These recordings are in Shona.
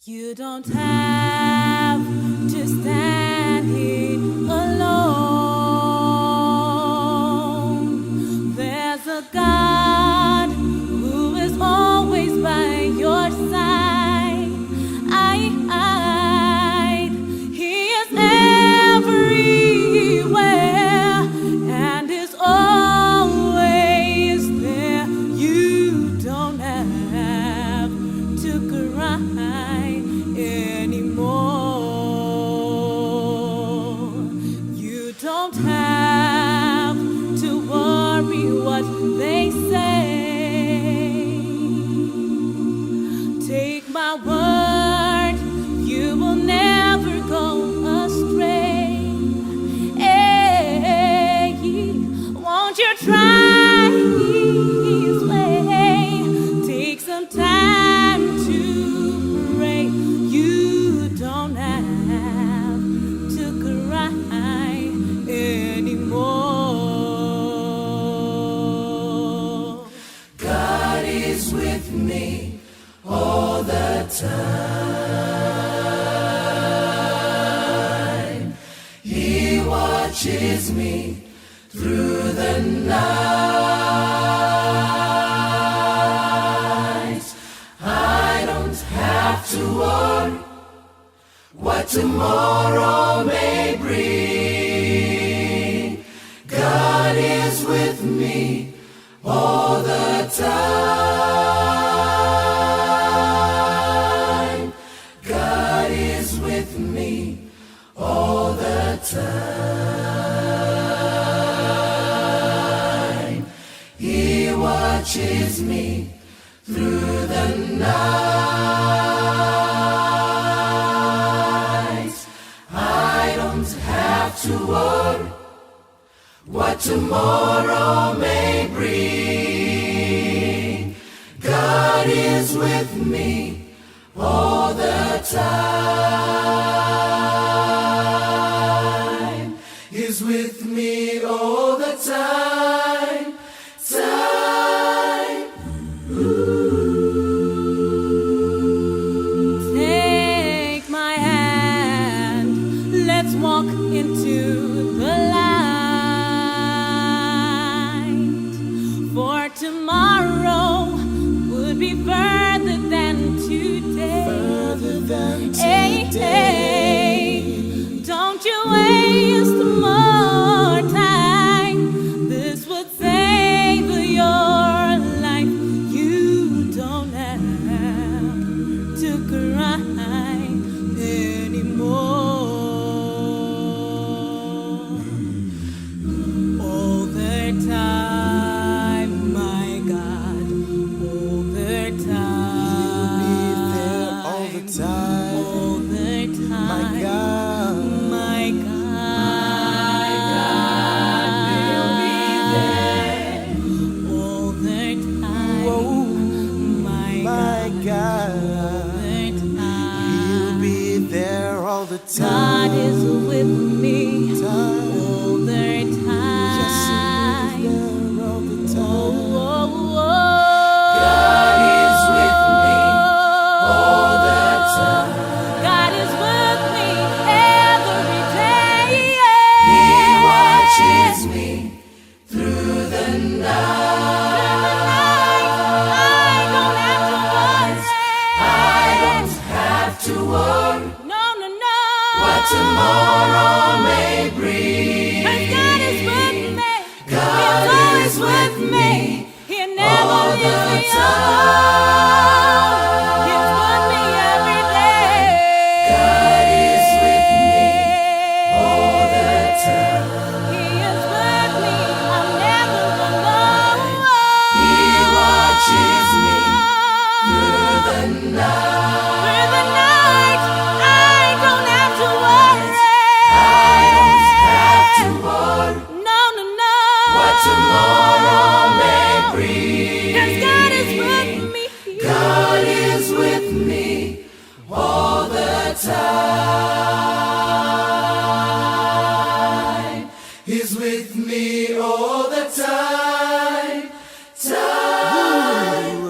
You don't have to stand here alone. There's a God who is always by your side. He is everywhere and is always there. You don't have to cry anymore. You don't have to worry what they say. Take my word, you will never go astray. Hey, won't you try His way? Take some time to pray. You don't have to cry anymore. God is with me all the time. He watches me through the night. I don't have to worry what tomorrow may bring. God is with me all the time. God is with me all the time. He watches me through the night. I don't have to worry what tomorrow may bring. God is with me all the time. He's with me all the time. Take my hand, let's walk into the light. For tomorrow would be further than today. Hey, don't you waste more time. This would save your life. You don't have to cry anymore. All the time, my God, all the time. All the time. All the time. My God. My God. He'll be there. All the time. Whoa. My My God. God. All the He'll time. be there all the time. God is with me Time. all the time. Yes, He is there all the time. God is with me all the time. God is with me every day. He watches me through the night. I don't have to worry No, no, no. what tomorrow may bring. 'Cause God is with me. God He's is with me He never all leaves the me time. alone. He's with me every day. God is with me all the time. He is with me. I'm never alone. He watches me through the night. Through the night, I don't have to worry. I don't have to worry No, no, no. what tomorrow may bring. 'Cause God is with me. God is with me all the time. He's with me all the time. Time.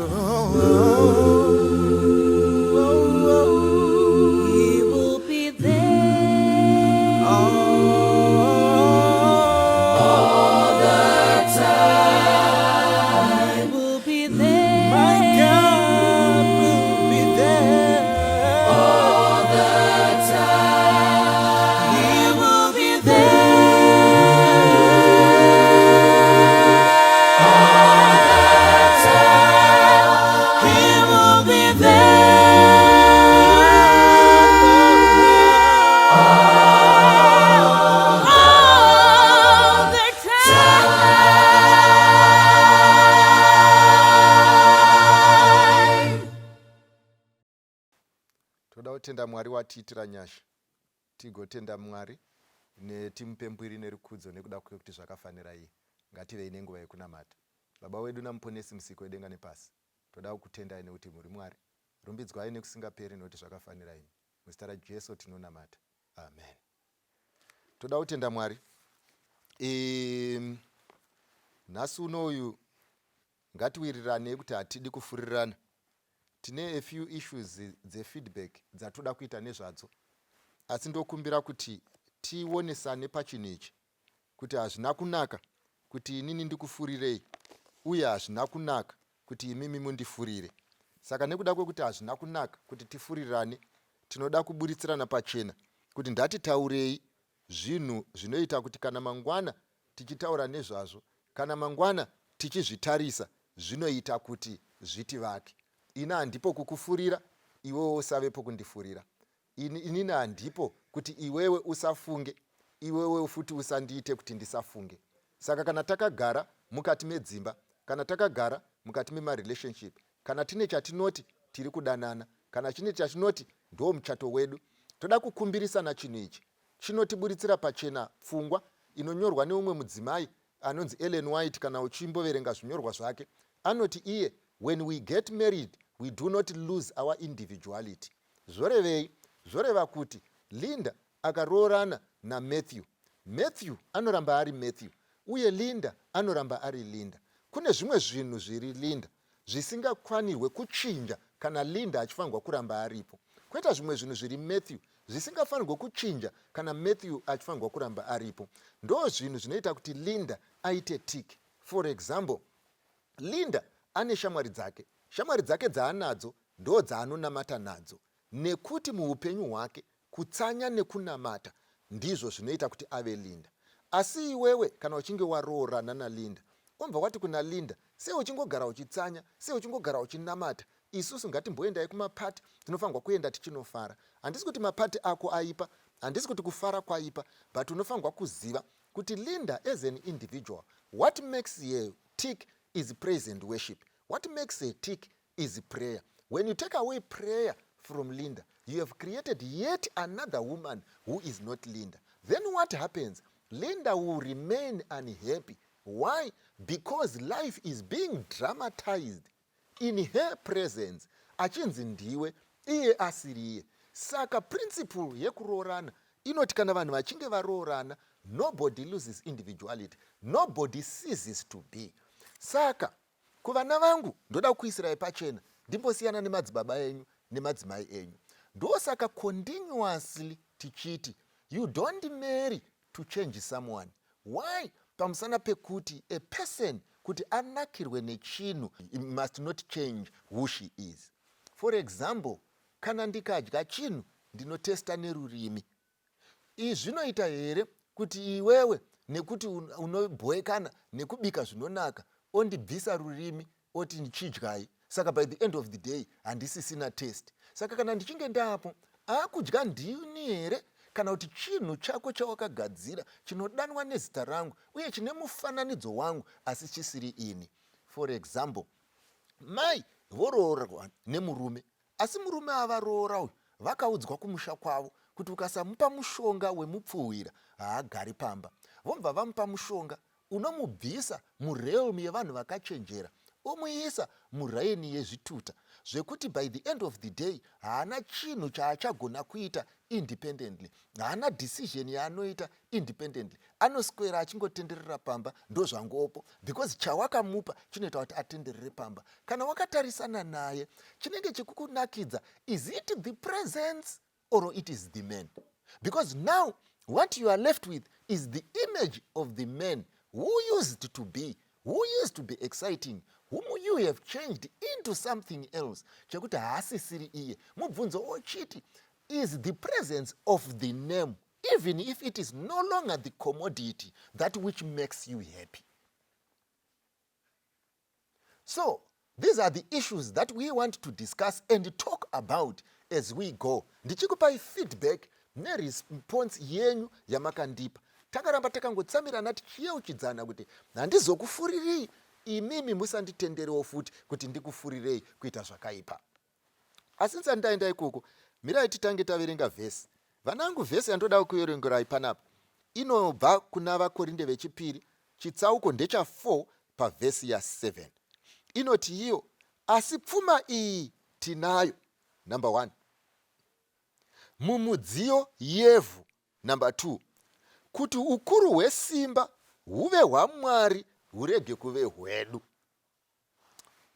Toda kutenda Mwari watiitira nyasha. Tigotenda Mwari netimupe mbwiri nerikudzo nekuda kwekuti zvakafanira iye. Ngativei nenguva yekunamata. Baba wedu namuponesi musiki wedenga nepasi. Toda kukutendai nekuti muri Mwari. Rumbidzwai nekusingaperi nekuti zvakafanira imi. Muzita raJesu tinonamata. Amen. Toda kutenda Mwari. Nhasi unoyu ngatiwirirane kuti hatidi kufurirana. Tine a few issues dzefeedback dzatoda kuita nezvadzo. Asi ndokumbira kuti tionesane pachinhu ichi kuti hazvina kunaka kuti inini ndikufurirei uye hazvina kunaka kuti imimi mundifurire. Saka nekuda kwekuti hazvina kunaka kuti tifurirane, tinoda kuburitsirana pachena kuti ndatitaurei zvinhu zvinoita kuti kana mangwana tichitaura nezvazvo, kana mangwana tichizvitarisa, zvinoita kuti zvitivake. Ina handipo kukufurira, iwewe usavepo kundifurira. Inini handipo kuti iwewe usafunge, iwewe futi usandiite kuti ndisafunge. Saka kana takagara mukati medzimba, kana takagara mukati memarelationship, kana tine chatinoti tiri kudanana, kana chine chatinoti ndo muchato wedu, toda kukumbirisana chinhu ichi. Chinotiburitsira pachena pfungwa inonyorwa neumwe mudzimai anonzi Ellen White. Kana uchimboverenga zvinyorwa zvake, anoti iye, when we get married we do not lose our individuality. Zvorevei? Zvoreva kuti Linda akaroorana naMatthew, Matthew anoramba ari Matthew uye Linda anoramba ari Linda. Kune zvimwe zvinhu zviri Linda zvisingakwanirwe kuchinja kana Linda achifanirwa kuramba aripo. Kwoita zvimwe zvinhu zviri Matthew zvisingafanirwe kuchinja kana Matthew achifanirwa kuramba aripo. Ndo zvinhu zvinoita kuti Linda aite tiki. For example, Linda ane shamwari dzake. Shamwari dzake dzaanadzo ndo dzaanonamata nadzo. Nekuti muupenyu hwake kutsanya nekunamata ndizvo zvinoita kuti ave Linda. Asi iwewe kana uchinge waroorana naLinda, obva wati kuna Linda, sei uchingogara uchitsanya, sei uchingogara uchinamata, isusu ngatimboendai kumapati, tinofanirwa kuenda tichinofara. Handisi kuti mapati ako aipa, handisi kuti kufara kwaipa, but unofanirwa kuziva kuti Linda as an individual, what makes her tick is praise and worship. What makes her tick is prayer. When you take away prayer from Linda, you have created yet another woman who is not Linda. Then what happens? Linda will remain unhappy. Why? Because life is being dramatized in her presence. Achinzi ndiwe, iye asiriye. Saka principle yekuroorana inoti kana vanhu vachinge varoorana, nobody loses individuality. Nobody ceases to be. Saka kuvana vangu ndoda kuisirai pachena, ndimbosiyana nemadzibaba enyu nemadzimai enyu. Ndosaka continuously tichiti you don't marry to change someone. Why? Pamusana pekuti a person kuti anakirwe nechinhu must not change who she is. For example, kana ndikadya chinhu ndinotesta nerurimi, izvi zvinoita here kuti iwewe nekuti unobhowekana nekubika zvinonaka ondibvisa rurimi oti ndichidyai? Saka by the end of the day handisisina taste. Saka kana ndichinge ndapo, akudya ndini here kana kuti chinhu chako chawakagadzira chinodanwa nezita rangu uye chine mufananidzo wangu asi chisiri ini. For example, mai voroorwa nemurume, asi murume avaroora uyu vakaudzwa kumusha kwavo kuti ukasamupa mushonga wemupfuwira haagari pamba. Vobva vamupa mushonga unomubvisa murealm yevanhu vakachenjera omuisa muraini yezvituta, zvekuti by the end of the day haana chinhu chaachagona kuita independently, haana decision yaanoita independently, anoswera achingotenderera pamba ndozvangopo, because chawakamupa chinoita kuti atenderere pamba. Kana wakatarisana naye, chinenge chikukunakidza, is it the presence or it is the man? Because now what you are left with is the image of the man who used to be, who used to be exciting, whom you have changed into something else. Chekuti haasisiri iye. Mubvunzo ochiti is the presence of the name, even if it is no longer the commodity, that which makes you happy. So these are the issues that we want to discuss and talk about as we go. Ndichikupai feedback neresponse yenyu yamakandipa. Takaramba takangotsamirana tichiyeuchidzana kuti handizokufuririi, imimi musanditenderewo futi kuti ndikufurirei kuita zvakaipa. Asi ndaenda ikoko, mirai titange taverenga vhesi. Vanangu, vhesi yandoda kuverengerai panapa inobva kuna vakorinde vechipiri chitsauko ndecha4 pavhesi ya7. Inoti iyo, asi pfuma iyi tinayo, number 1, mumudziyo yevhu, number 2, kuti ukuru hwesimba huve hwaMwari hurege kuve hwedu.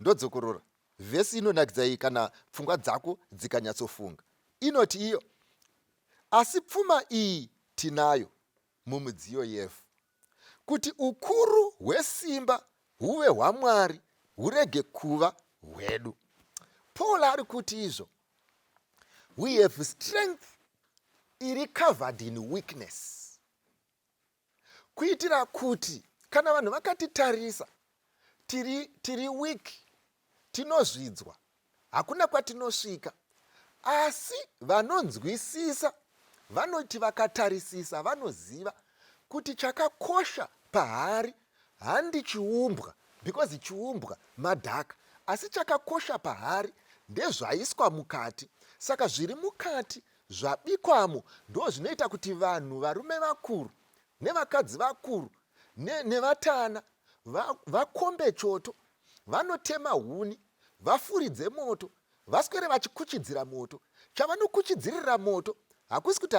Ndodzokorora. Vhesi inonakidza iyi kana pfungwa dzako dzikanyatsofunga. Inoti iyo, asi pfuma iyi tinayo mumudziyo yevhu, kuti ukuru hwesimba huve hwaMwari hurege kuva hwedu. Paul ari kuti izvo, we have strength iri covered in weakness, kuitira kuti kana vanhu vakatitarisa tiri weak, tinozvidzwa, hakuna kwatinosvika, asi vanonzwisisa vanoti vakatarisisa vanoziva kuti chakakosha pahari handi chiumbwa, because chiumbwa madhaka, asi chakakosha pahari ndezvaiswa mukati. Saka zviri mukati zvabikwamo ndo zvinoita kuti vanhu, varume vakuru nevakadzi vakuru nevatana vakombe choto, vanotema huni, vafuridze moto, vaswere vachikuchidzira moto. Chavanokuchidzirira moto hakusi kuti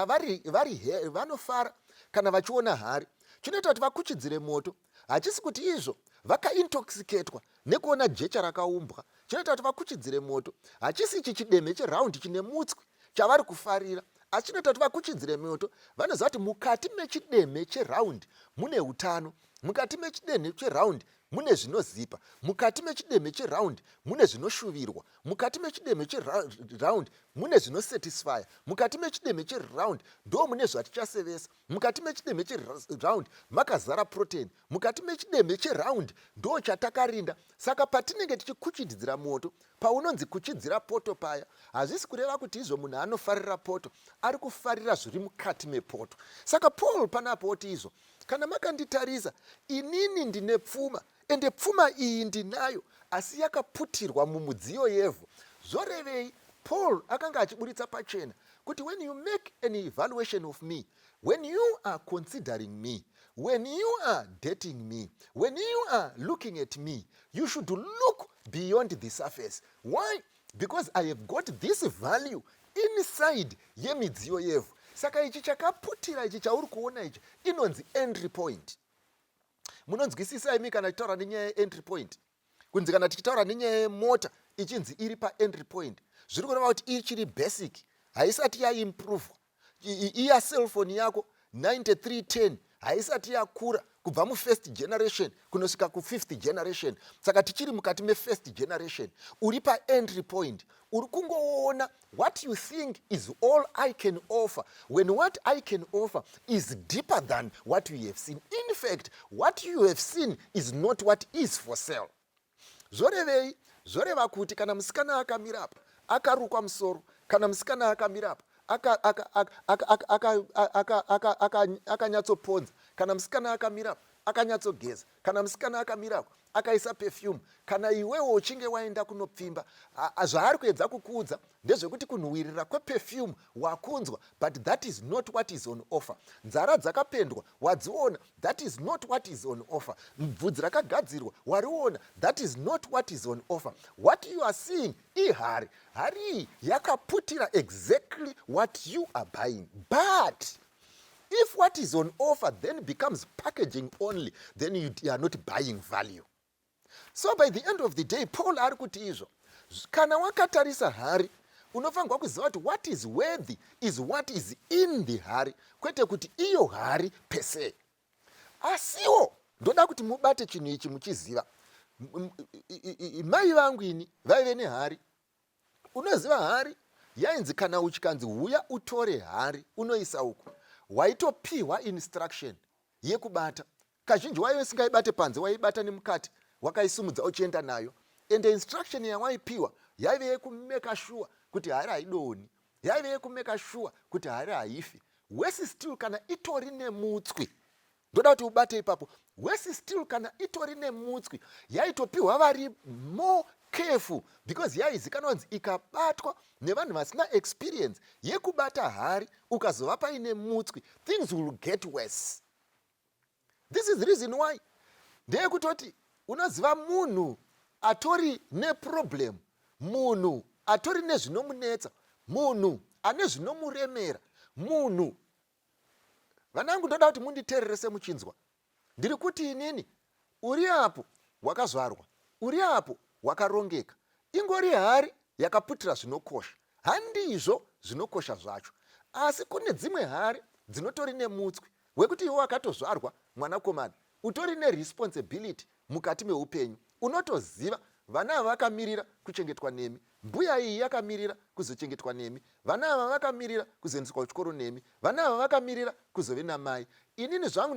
vanofara kana vachiona hari. Chinoita kuti vakuchidzire moto hachisi kuti izvo vakaintoxicatwa nekuona jecha rakaumbwa. Chinoita kuti vakuchidzire moto hachisi ichi chidemhe cheraundi chine mutswi chavari kufarira, asi chinoita kuti vakuchidzire moto vanoziva kuti mukati mechidemhe cheraundi mune utano, mukati mechidemhe cheraundi mune zvinozipa, mukati mechidemhe cheraundi mune zvinoshuvirwa, mukati mechidemhe cheraundi mune zvinosatisfya, mukati mechidemhe cheraundi ndo mune zvatichasevesa, mukati mechidemhe cheraundi makazara protein, mukati mechidemhe cheraundi ndo chatakarinda. Saka patinenge tichikuchidzira moto, paunonzi kuchidzira poto paya, hazvisi kureva kuti izvo munhu anofarira poto, ari kufarira zviri mukati mepoto. Saka Paul panapo oti izvo, kana makanditarisa inini ndine pfuma, ende pfuma iyi ndinayo, asi yakaputirwa mumudziyo yevhu. Zvorevei? Paul akanga achiburitsa pachena kuti when you make an evaluation of me, when you are considering me, when you are dating me, when you are looking at me, you should look beyond the surface. Why? Because I have got this value inside yemidziyo yevhu. Saka ichi chakaputira ichi chauri kuona ichi inonzi entry point. Munonzwisisa imi kana tichitaura nenyaya yeentry point? Kunzi kana tichitaura nenyaya yemota ichinzi iri paentry point, zviri kureva kuti ichiri basic, haisati yaimprove. Iya cellphone yako 9310 haisati yakura kubva mufirst generation kunosvika kufifth generation. Saka tichiri mukati mefirst generation, uri paentry point, uri kungoona what you think is all I can offer, when what I can offer is deeper than what you have seen. In fact, what you have seen is not what is for sale. Zvorevei? Zvoreva kuti kana musikana akamirapo akarukwa musoro, kana musikana akamirapo akanyatsoponza, kana musikana akamirapo akanyatsogeza, kana musikana akamirapo akaisa perfume, kana iwewo uchinge waenda kunopfimba, zvaari kuedza kukuudza ndezvekuti kunhuhwirira kweperfume wakunzwa, but that is not what is on offer. Nzara dzakapendwa wadziona, that is not what is on offer. Bvudzi rakagadzirwa wariona, that is not what is on offer. What you are seeing ihari, hari iyi yakaputira exactly what you are buying. But if what is on offer then becomes packaging only, then you are not buying value. So by the end of the day, Paul ari kuti izvo, kana wakatarisa hari, unofanirwa kuziva kuti what is worthy is what is in the hari, kwete kuti iyo hari pese. Asiwo, ndoda kuti mubate chinhu ichi muchiziva. Mai vangu ini vaive nehari. Unoziva hari? Yainzi kana uchikanzi huya utore hari unoisa uku, waitopiwa instruction yekubata. Kazhinji waive usingaibate panze, waibata nemukati, wakaisumudza uchienda nayo. Ende instruction yawaipiwa yaive yekumeka sure kuti hari haidoni, yaive yekumeka sure kuti hari haifi. Wesi still kana itori nemutswi, ndoda kuti ubate ipapo, wesi still kana itori nemutswi, yaitopiwa vari more careful because yaizikanwa kunzi ikabatwa nevanhu vasina experience yekubata hari ukazova paine mutswi, things will get worse. This is the reason why ndeyekutoti unoziva munhu atori neproblem, munhu atori nezvinomunetsa, munhu ane zvinomuremera, munhu. Vanangu, ndoda kuti munditeererese muchinzwa. Ndiri kuti inini uri apo wakazvarwa, uri apo wakarongeka, ingori hari yakaputira zvinokosha, handizvo zvinokosha zvacho, asi kune dzimwe hari dzinotori nemutswi wekuti iwe wakatozvarwa mwanakomana utori neresponsibility mukati meupenyu. Unotoziva vana ava vakamirira kuchengetwa nemi, mbuya iyi yakamirira kuzochengetwa nemi, vana ava vakamirira kuzoendeswa kuchikoro nemi, vana ava vakamirira kuzove namai. Inini zvangu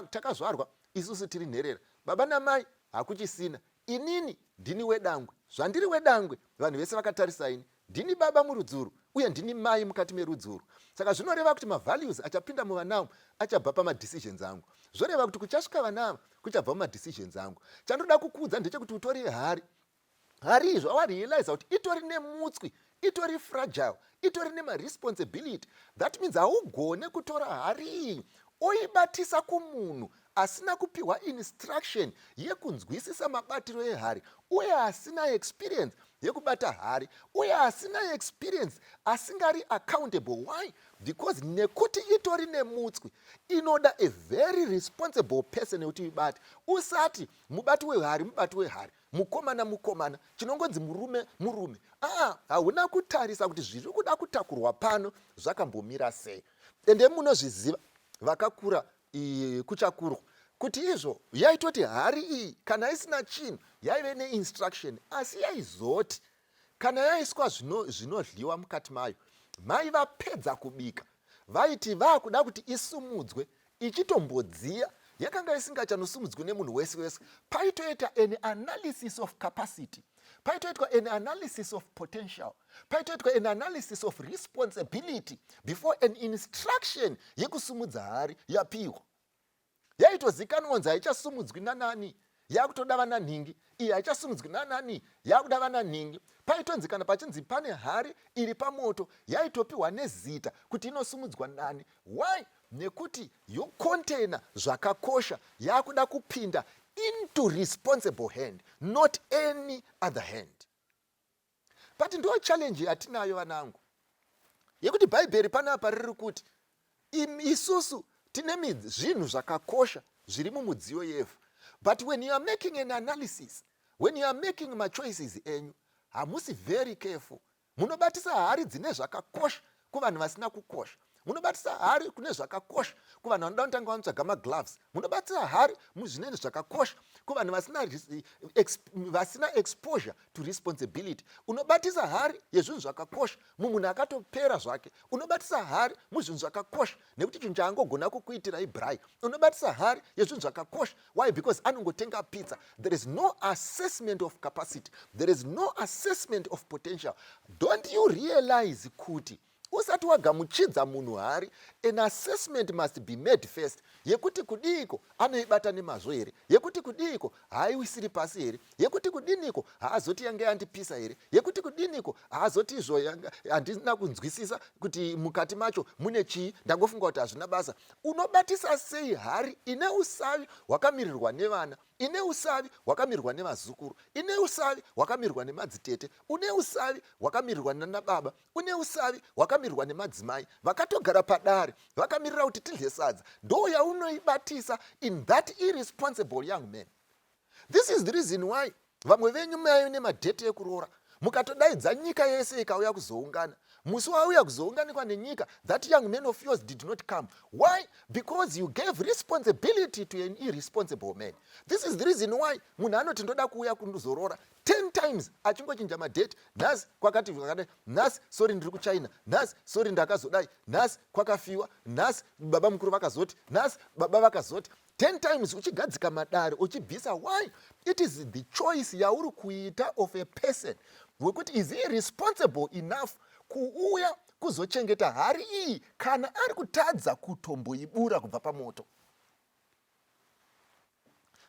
takazvarwa isusu tiri nherera, baba namai hakuchisina, inini ndini wedangwe. Zvandiri wedangwe, vanhu vese vakatarisaini, ndini baba murudzuru uye ndini mai mukati merudzuru. Saka zvinoreva kuti mavalues achapinda muvanavo achabva pamadecisions angu. Zvoreva kuti kuchasvika vanava kuchabva mumadecisions angu. Chandoda kukuudza ndechekuti utori hari, hari izvo awarealize kuti itori nemutswi, itori fragile, itori nemaresponsibility. That means haugone kutora hari iyi oibatisa kumunhu asina kupiwa instruction yekunzwisisa mabatiro ehari, uye asina experience yekubata hari, uye asina experience, asingari accountable. Why? Because nekuti itori nemutswi inoda a very responsible person yekuti ibate. Usati mubati wehari, mubati wehari, mukomana mukomana, chinongonzi murume murume. Hauna kutarisa kuti zviri kuda kutakurwa pano zvakambomira sei. Ende munozviziva vakakura kuchakurwa kuti izvo yaitoti hari iyi kana isina chinhu yaive neinstruction, asi yaizoti kana yaiswa zvinodliwa mukati mayo, mai vapedza kubika vaiti vakuda kuti isumudzwe, ichitombodziya yakanga isingachanosumudzwi nemunhu wese wese, paitoita an analysis of capacity, paitoitwa an analysis of potential, paitoitwa an analysis of responsibility before an instruction yekusumudza hari yapiwa. Yaitozikanwa kunzi haichasumudzwi nanani, yakutoda vana nhingi, iyi haichasumudzwi nanani, yakuda vana nhingi. Paitonzi kana pachinzi pane hari iri pamoto, yaitopiwa nezita kuti inosumudzwa nani. Why? Nekuti yocontainer zvakakosha, yakuda kupinda into responsible hand, not any other hand. But ndo challenge yatinayo vanangu, yekuti bhaibheri panapa riri kuti isusu tine zvinhu zvakakosha zviri mumudziyo yevhu, but when you are making an analysis, when you are making machoices enyu, hamusi very careful. Munobatisa hari dzine zvakakosha kuvanhu vasina kukosha, munobatisa hari kune zvakakosha kuvanhu vanoda kutanga vanotsvaga magloves, munobatisa hari muzvinenge zvakakosha kuvanhu vasina exposure to responsibility, unobatisa hari yezvinhu zvakakosha mumunhu akatopera zvake, unobatisa hari muzvinhu zvakakosha nekuti chinhu chaangogona kukuitira ibrai, unobatisa hari yezvinhu zvakakosha. Why? Because anongotenga pizza. There is no assessment of capacity, there is no assessment of potential. Don't you realize kuti usati wagamuchidza munhu hari, an assessment must be made first, yekuti kudiko anoibata nemazvo here, yekuti kudiko haiwisiri pasi here, yekuti kudiniko haazoti yange yandipisa here, yekuti kudiniko haazoti izvo handina kunzwisisa kuti mukati macho mune chii, ndangofunga kuti hazvina basa. Unobatisa sei hari ine usavi hwakamirirwa nevana, ine usavi hwakamirirwa nevazukuru, ine usavi hwakamirirwa nemadzitete, une usavi hwakamirirwa nanababa, une usavi hwakamirirwa nemadzimai vakatogara padare vakamirira kuti tidye sadza. Ndo yaunoibatisa in that irresponsible young man. This is the reason why vamwe venyu mayo nemadhete ekuroora, mukatodaidza nyika yese ikauya kuzoungana, musi wauya kuzounganikwa nenyika, that young man of yours did not come. Why? Because you gave responsibility to an irresponsible man. This is the reason why munhu anoti ndoda kuuya kundozorora 10 times achingochinja madhete, nhasi kwakati zvakadai, nhasi sori ndiri kuchina, nhasi sori ndakazodai, nhasi kwakafiwa, nhasi baba mukuru vakazoti, nhasi baba vakazoti, 10 times uchigadzika madare uchibvisa. Why? It is the choice yauri kuita of a person wekuti is he responsible enough kuuya kuzochengeta hari iyi kana ari kutadza kutomboibura kubva pamoto.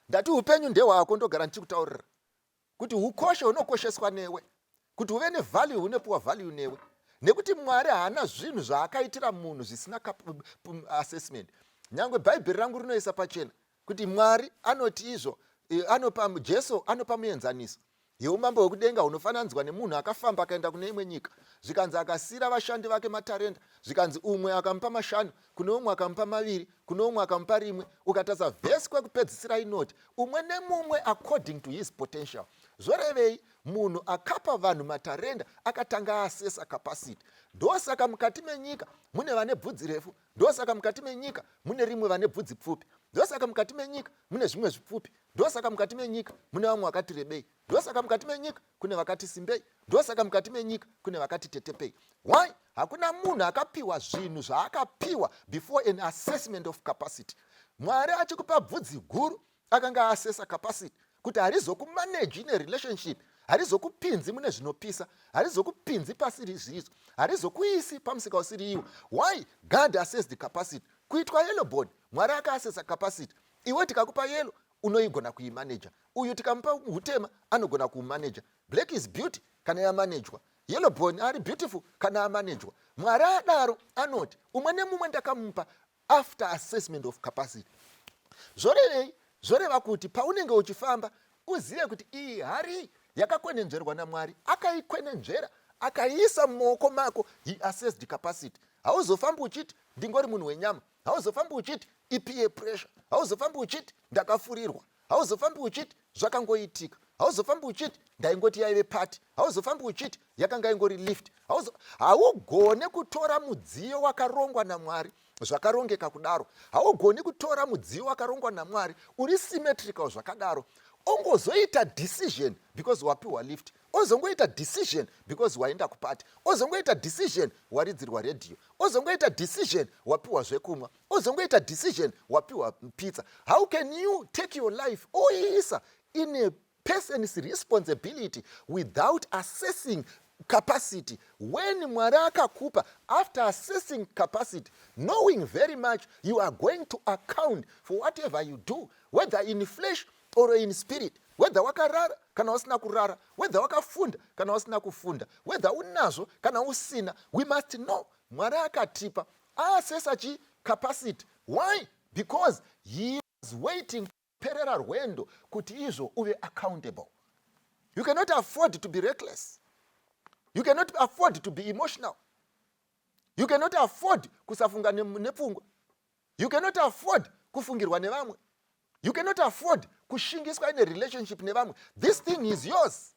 Ndati upenyu ndehwako, ndogara ndichikutaurira. kuti ukoshe unokosheswa newe, kuti uve nevalue unopiwa value newe, nekuti Mwari haana zvinhu zvaakaitira munhu zvisina assessment. Nyangwe bhaibheri rangu rinoisa pachena kuti Mwari anoti izvo, Jesu anopa muenzaniso yeumambo hwekudenga hunofananidzwa nemunhu akafamba akaenda kune imwe nyika, zvikanzi akasiyira vashandi vake matarenda, zvikanzi umwe akamupa 5, kuno umwe akamupa 2, kuno umwe akamupa 1. Ukatarisa vhesi kwekupedzisira inoti umwe nemumwe according to his potential. Zvorevei? Munhu akapa vanhu matarenda akatanga asesa capacity. Ndosaka mukati menyika mune vane bvudzi refu, ndosaka mukati menyika mune rimwe vane bvudzi pfupi, ndosaka mukati menyika mune zvimwe zvipfupi, ndosaka mukati menyika mune vamwe vakati rebei, ndosaka mukati menyika kune vakati simbei, ndosaka mukati menyika kune vakati tetepei. Why? Hakuna munhu akapiwa zvinhu zvaakapiwa before an assessment of capacity. Mwari achikupa bvudzi guru akanga asesa capacity kuti harizokumanage in a relationship, harizokupinzi mune zvinopisa, harizokupinzi pasiri zvirizvo, harizokuisi pamusika usiri iwo. Why? God assessed the capacity. Kuitwa yellow board, Mwari akaasesa capacity. Iwe tikakupa yellow unoigona kuimanager, uyu tikamupa hutema anogona kuumanager. Black is beauty kana yamanejwa, yellow board ari beautiful kana yamanejwa. Mwari adaro anoti umwe nemumwe ndakamupa after assessment of capacity. Zvorevei? Zvoreva kuti paunenge uchifamba uzive kuti iyi hari yakakwenenzverwa naMwari, akaikwenenzvera akaisa mumaoko mako. He assessed capacity. Hauzofamba uchiti ndingori munhu wenyama, hauzofamba uchiti ipeer pressure, hauzofamba uchiti ndakafurirwa, hauzofamba uchiti zvakangoitika, hauzofamba uchiti ndaingoti yaive pati, hauzofamba uchiti yakanga ingori lift. Haugone kutora mudziyo wakarongwa naMwari zvakarongeka kudaro, haugoni kutora mudziyo wakarongwa naMwari uri symmetrical zvakadaro, ongozoita decision because wapiwa lift, ozongoita decision because waenda kupati, ozongoita decision waridzirwa radio, ozongoita decision wapiwa zvekumwa, ozongoita decision wapiwa pizza. How can you take your life oisa in a person's responsibility without assessing capacity? When Mwari akakupa, after assessing capacity, knowing very much you are going to account for whatever you do, whether in flesh or in spirit, whether wakarara kana usina kurara, whether wakafunda kana usina kufunda, whether unazvo kana usina. We must know Mwari akatipa assessa chi capacity. Why? Because he is waiting perera rwendo kuti izvo uve accountable. You cannot afford to be reckless. You cannot afford to be emotional. You cannot afford kusafunga nepfungwa. You cannot afford kufungirwa nevamwe. You cannot afford kushingiswa in a relationship nevamwe. This thing is yours.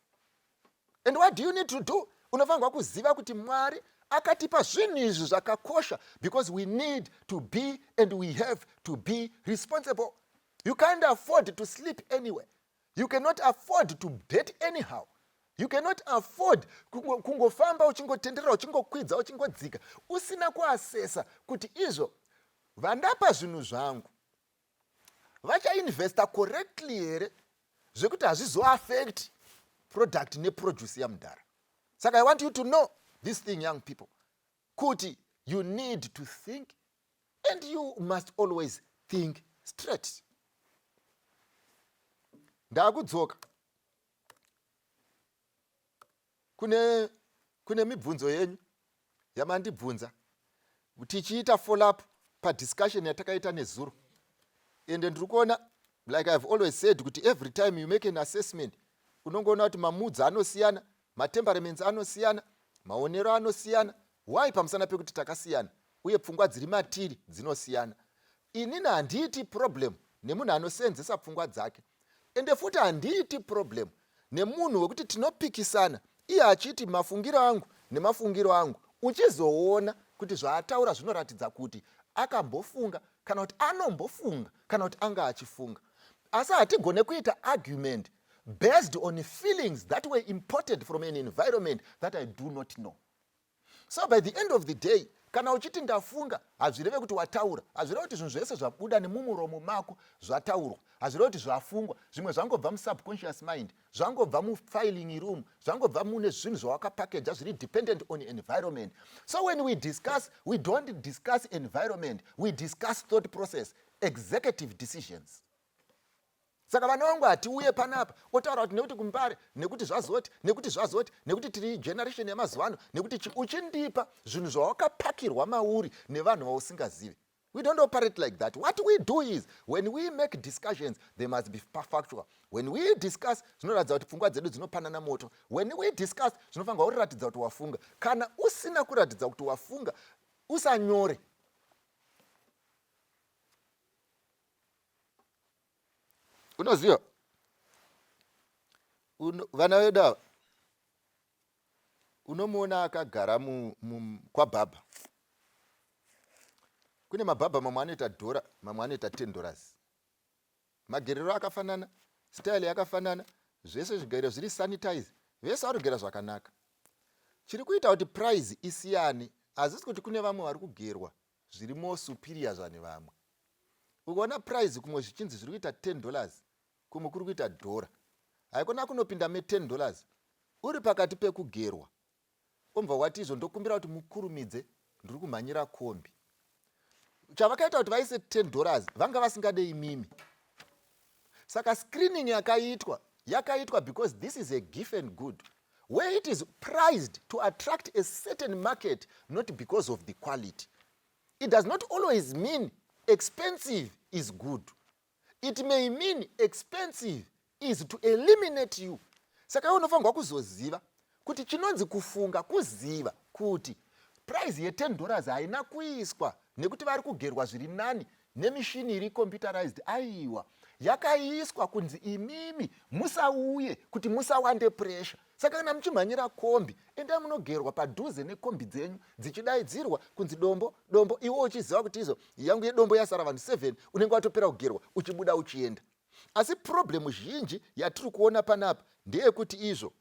And what do you need to do? Unofanirwa kuziva kuti Mwari akatipa zvinhu izvi zvakakosha because we need to be and we have to be responsible. You can't afford to sleep anywhere. You cannot afford to date anyhow. You cannot afford kungofamba uchingotenderera uchingokwidza uchingodzika usina kuasesa kuti izvo vandapa zvinhu zvangu vachainvesta correctly here zvekuti hazvizoaffect product neproduce yamudhara. Saka I want you to know this thing, young people, kuti you need to think and you must always think straight. Ndakudzoka kune mibvunzo yenyu yamandibvunza tichiita follow up padiscussion yatakaita nezuro. Ende ndiri kuona, like I've always said, kuti every time you make an assessment unongoona kuti mamudzi anosiyana, matemperaments anosiyana, maonero anosiyana. Why? Pamusana pekuti takasiyana uye pfungwa dziri matiri dzinosiyana. Inini handiiti problem nemunhu anosenzesa pfungwa dzake, ende futi handiiti problem nemunhu wekuti tinopikisana iye achiti mafungiro angu nemafungiro angu, uchizoona kuti zvaataura zvinoratidza kuti akambofunga kana kuti anombofunga kana kuti anga achifunga. Asi hatigone kuita argument based on feelings that were imported from an environment that I do not know. So by the end of the day, kana uchiti ndafunga, hazvireve kuti wataura, hazvireve kuti zvinhu zvese zvabuda nemumuromo mako zvataurwa, hazvireve kuti zvafungwa, zvimwe zvangobva musubconscious mind, zvangobva mufiling room, zvangobva mune zvinhu zvawakapackage zviri dependent on environment. So when we discuss, we don't discuss environment, we discuss thought process, executive decisions. Saka vana vangu hatiuye panapa otaura kuti nekuti kumbare, nekuti zvazoti, nekuti zvazoti, nekuti tiri generation yemazuva ano, nekuti uchindipa zvinhu zvawakapakirwa mauri nevanhu vausingazivi. We don't operate like that. What we do is, when we make discussions, they must be factual. When we discuss, zvinoratidza kuti pfungwa dzedu dzinopanana moto. When we discuss, zvinofanirwa kuratidza kuti wafunga. Kana usina kuratidza kuti wafunga, usanyore. Unoziva? Vana vedu ava, unomuona akagara kwabhabha. Kune mabhabha mamwe anoita dhora, mamwe anoita $10. Magerero akafanana, style yakafanana, zvese zvigairo zviri sanitize, vese vari kugera zvakanaka. Chiri kuita kuti price isiyane, hazisi kuti kune vamwe vari kugerwa zviri more superior zvane vamwe. Ukaona price kumwe zvichinzi zviri kuita $10, kumwe kuri kuita dhora. Haikona kunopinda $10 uri pakati pekugerwa. Obva wati izvo ndokumbira kuti mukurumidze, ndiri kumhanyira kombi. Chavakaita kuti vaise $10 vanga vasingadei mimi. Saka screening yakaitwa because this is a given good, where it is priced to attract a certain market, not because of the quality. It does not always mean expensive is good. It may mean expensive is to eliminate you. Saka unofanirwa kuzoziva kuti chinonzi kufunga kuziva kuti price ye$10 haina kuiswa nekuti vari kugerwa zviri nani nemishini iri computerized. Aiwa, yakaiswa kunzi imimi musauye kuti musawande pressure. Saka kana muchimhanyira kombi, endai munogerwa padhuze nekombi dzenyu dzichidaidzirwa kunzi dombo, dombo, iwo uchiziva kuti izo yangu yedombo yasara vanhu 7, unenge watopera kugerwa uchibuda uchienda. Asi problem zhinji yatiri kuona panapa ndeyekuti izvo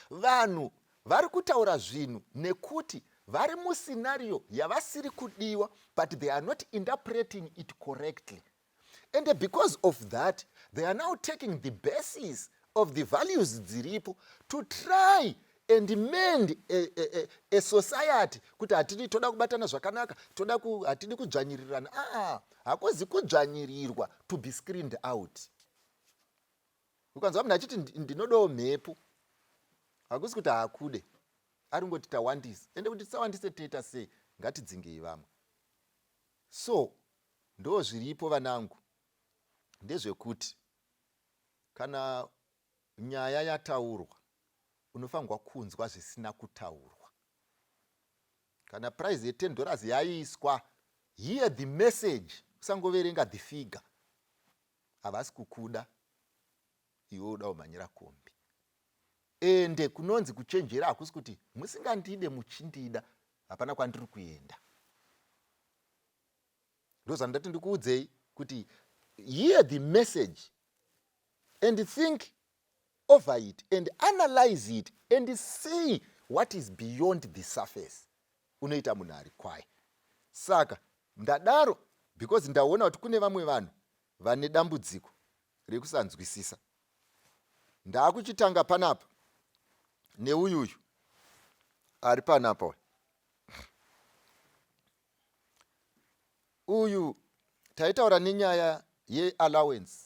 vanhu vari kutaura zvinhu nekuti vari muscenario yavasiri kudiwa, but they are not interpreting it correctly. And because of that, they are now taking the basis of the values dziripo to try and mend a society kuti hatidi toda kubatana zvakanaka, hatidi kudzvanyirirana. Hakuzi kudzvanyirirwa to be screened out. Ukanzwa munhu achiti ndinodawo mhepo, hakusi kuti haakude, ari ngoti tawandisa. Ende kuti tisawandise toita sei, ngatidzingei vamwe. So ndo zviripo vanangu, ndezvekuti kana nyaya yataurwa unofanirwa kunzwa zvisina kutaurwa. Kana price ye$10 yaiswa, hear the message, usangoverenga the figure. Havasi kukuda, iwe uda kumhanyira kombi. Ende kunonzi kuchenjera hakusi kuti musingandide muchindida, hapana kwandiri kuenda. Ndozvandati ndikuudzei kuti hear the message and think over it and analyze it and see what is beyond the surface. Unoita munhu ari kwaye. Saka ndadaro because ndaona kuti kune vamwe vanhu vane dambudziko rekusanzwisisa. Ndakuchitanga panapa neuyuyu ari panapa. Uyu taitaura nenyaya yeallowance.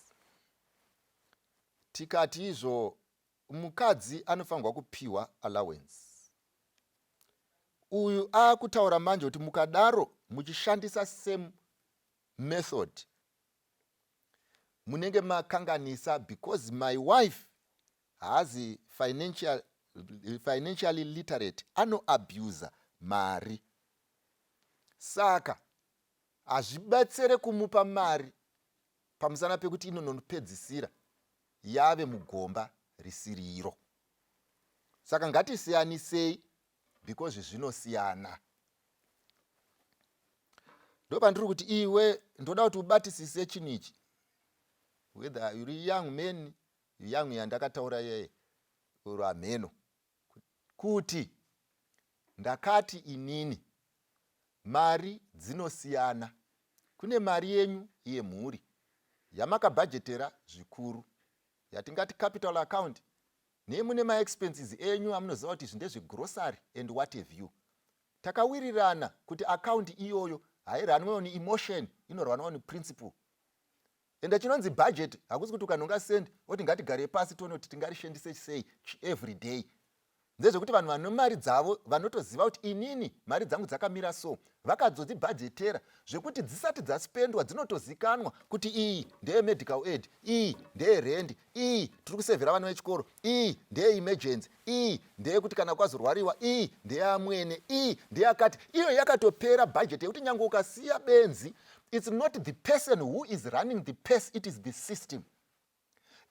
Tikati izvo mukadzi anofanirwa kupiwa allowance. Uyu akutaura manje kuti mukadaro muchishandisa same method munenge makanganisa, because my wife has financially literate, anoabuser mari. Saka hazvibatsire kumupa mari pamusana pekuti inonopedzisira yave mugomba risiriro. Saka ngatisiyanisei because zvinosiyana. Ndopandiri kuti iwe ndoda kuti ubatisise chinichi, whether uri young man, young yandakataura yeye, uri amheno, kuti ndakati inini mari dzinosiyana. Kune mari yenyu yemhuri yamakabhajetera zvikuru, yatingati capital account, nemune maexpenses enyu amunoziva kuti ndezvegrocery and what have you. Takawirirana kuti account iyoyo hairaniwe ni emotion, inoraniwa ni principle. ende chinonzi budget hakusi kuti ukanonga sendi oti ngatigare pasi tione kuti tingarishandise sei every day. Ndezvekuti vanhu vane mari dzavo vanotoziva kuti inini mari dzangu dzakamira so, vakazodzibhajetera zvekuti dzisati dzaspendwa dzinotozikanwa kuti iyi ndeye medical aid, iyi ndeye rent, iyi tiri kusevhera vana vechikoro, iyi ndeye emergency, iyi ndeye kuti kana kwazorwariwa, iyi ndeye amwene, iyi ndeyakati. Iyo yakatopera budget yekuti nyange ukasiya benzi, it's not the person who is running the pace, it is the system.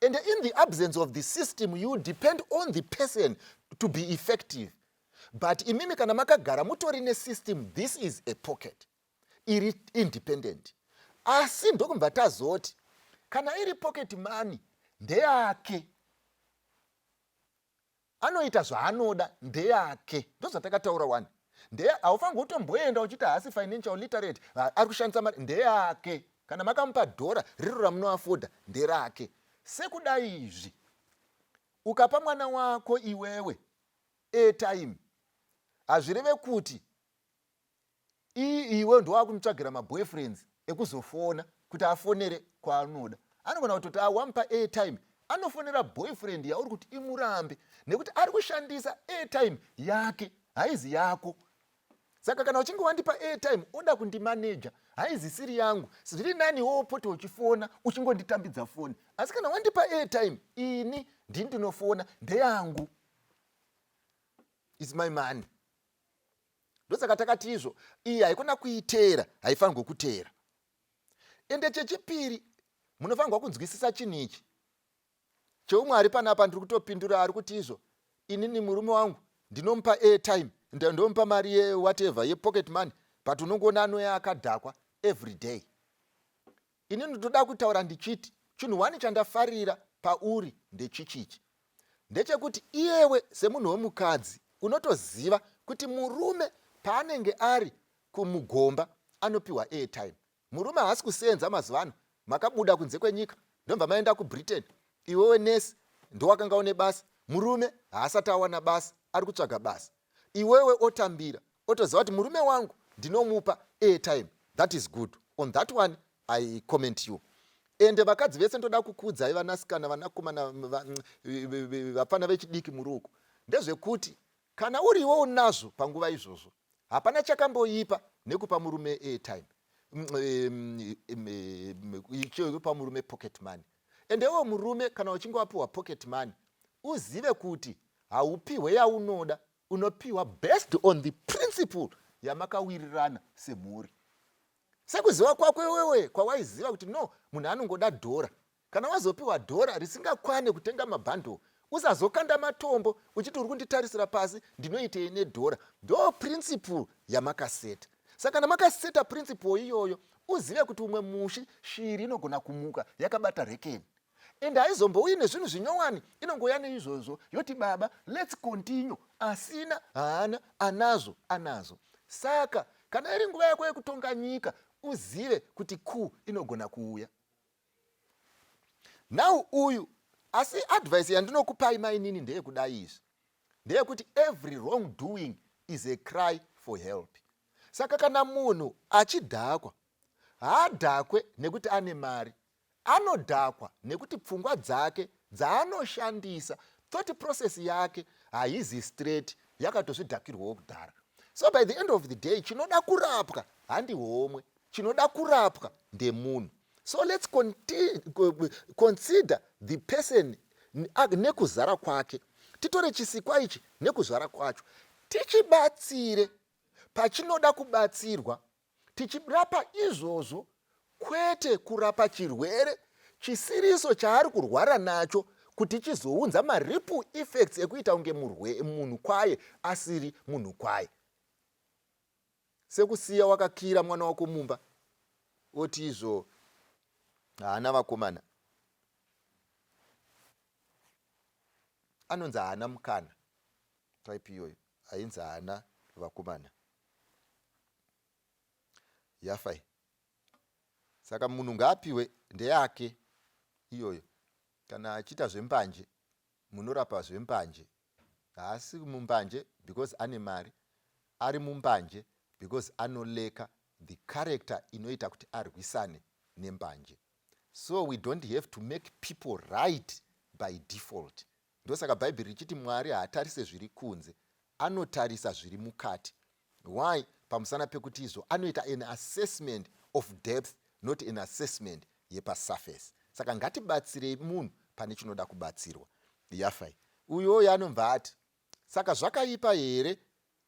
And in the absence of the system, you depend on the person to be effective. But imimi kana makagara mutori nesystem, this is a pocket. Iri independent. Asi ndokumva tazoti, kana iri pocket money, ndeyake. Anoita zvaanoda, ndeyake. Ndozvatakataura wani. Haufangi utomboenda uchiti haasi financial literate, ari kushandisa mari, ndeyake. Kana makamupa dhora, riro ramunoafoda, nderake. Sekudai izvi, ukapa mwana wako iwewe airtime, hazvireve kuti iwe ndowakumtsvagira maboyfriends ekuzofona kuti afonere kwaanoda. Anogona kutoti wamupa airtime, anofonera boyfriend yauri kuti imurambe, nekuti ari kushandisa airtime yake, haizi yako. Saka kana uchinge wandipa airtime oda kundimaneja, haizi siri yangu, zviri nani wopote uchifona uchingonditambidza foni. Asi kana wandipa airtime, ini ndinofona, ndeyangu, is my money. Ndosaka takati izvo, iyi haikona kuitera, haifanirwi kutera. Ende chechipiri, munofanirwa kunzwisisa chinhu ichi. Cheumwe ari panapa ndiri kutopindura ari kuti izvo, inini murume wangu ndinomupa airtime, ndomupa mari whatever yepocket money, but unongoona anoya akadhakwa every day. Ini ndotoda kutaura ndichiti chinhu wani chandafarira pauri ndechichichi, ndechekuti iyewe semunhu wemukadzi unotoziva kuti murume paanenge ari kumugomba anopiwa airtime. Murume haasi kusenza mazuva ano, makabuda kunze kwenyika ndobva maenda kuBritain, iwewe nesi ndowakanga une basa, murume haasati awana basa, ari kutsvaga basa. Iwewe otambira, otoziva kuti murume wangu ndinomupa airtime. That is good. On that one, I comment you. Ende vakadzi vese ndoda kukudzai vanasikana, vanakomana, vapana vechidiki muruoko, ndezvekuti kana uriwo unazvo panguva izvozvo, hapana chakamboipa nekupa murume airtime, ichopa murume pocket money. Endewo murume kana uchinge wapiwa pocket money, uzive kuti haupiwe yaunoda, unopiwa based on the principle yamakawirirana semhuri. Sekuziva kwako wewe kwawaiziva kuti no, munhu anongoda dhora. Kana wazopiwa dhora risingakwane kutenga mabhando, usazokanda matombo uchiti uri kunditarisira pasi ndinoitei nedhora. Ndo principle yamakaseta. Saka kana makaseta principle iyoyo, uzive kuti umwe mushi shiri inogona kumuka yakabata rekeni. Ende haizombouyi nezvinhu zvinyowani, inongoya neizvozvo yoti baba let's continue, asina haana, anazo anazo. Saka kana iri nguva yako yekutonga nyika, uzive kuti inogona kuuya. Now uyu, asi advice yandinokupai mainini ndeyekudai izvi, ndeyekuti every wrong doing is a cry for help. Saka kana munhu achidhakwa, haadhakwe nekuti ane mari, anodhakwa nekuti pfungwa dzake dzaanoshandisa, thought process yake haizi straight, yakatozvidhakirwawo kudhara. So by the end of the day, chinoda kurapwa handi homwe, chinoda kurapwa ndemunhu. So let's consider the person nekuzara kwake. Titore chisikwa ichi nekuzara kwacho, tichibatsire pachinoda kubatsirwa, tichirapa izvozvo, kwete kurapa chirwere chisiriso chaari kurwara nacho, kuti chizounza maripple effects ekuita unge munhu kwaye asiri munhu kwaye. Sekusiya wakakira mwana wako mumba, oti izvo haana vakomana, anonzi haana mukana, type iyoyo hainzi haana vakomana, yafai. Saka munhu ngaapiwe ndeyake iyoyo. Kana achiita zvembanje, munorapa zvembanje, haasi mumbanje because ane mari, ari mumbanje because anoleka the character inoita kuti arwisane nembanje. So we don't have to make people right by default. Ndosaka bhaibheri richiti Mwari haatarise zviri kunze, anotarisa zviri mukati. Why? Pamusana pekuti izvo anoita an assessment of depth, not an assessment yepasurface. Saka ngatibatsirei munhu pane chinoda kubatsirwa. Yafai. Uyoyo anobva ati, saka zvakaipa here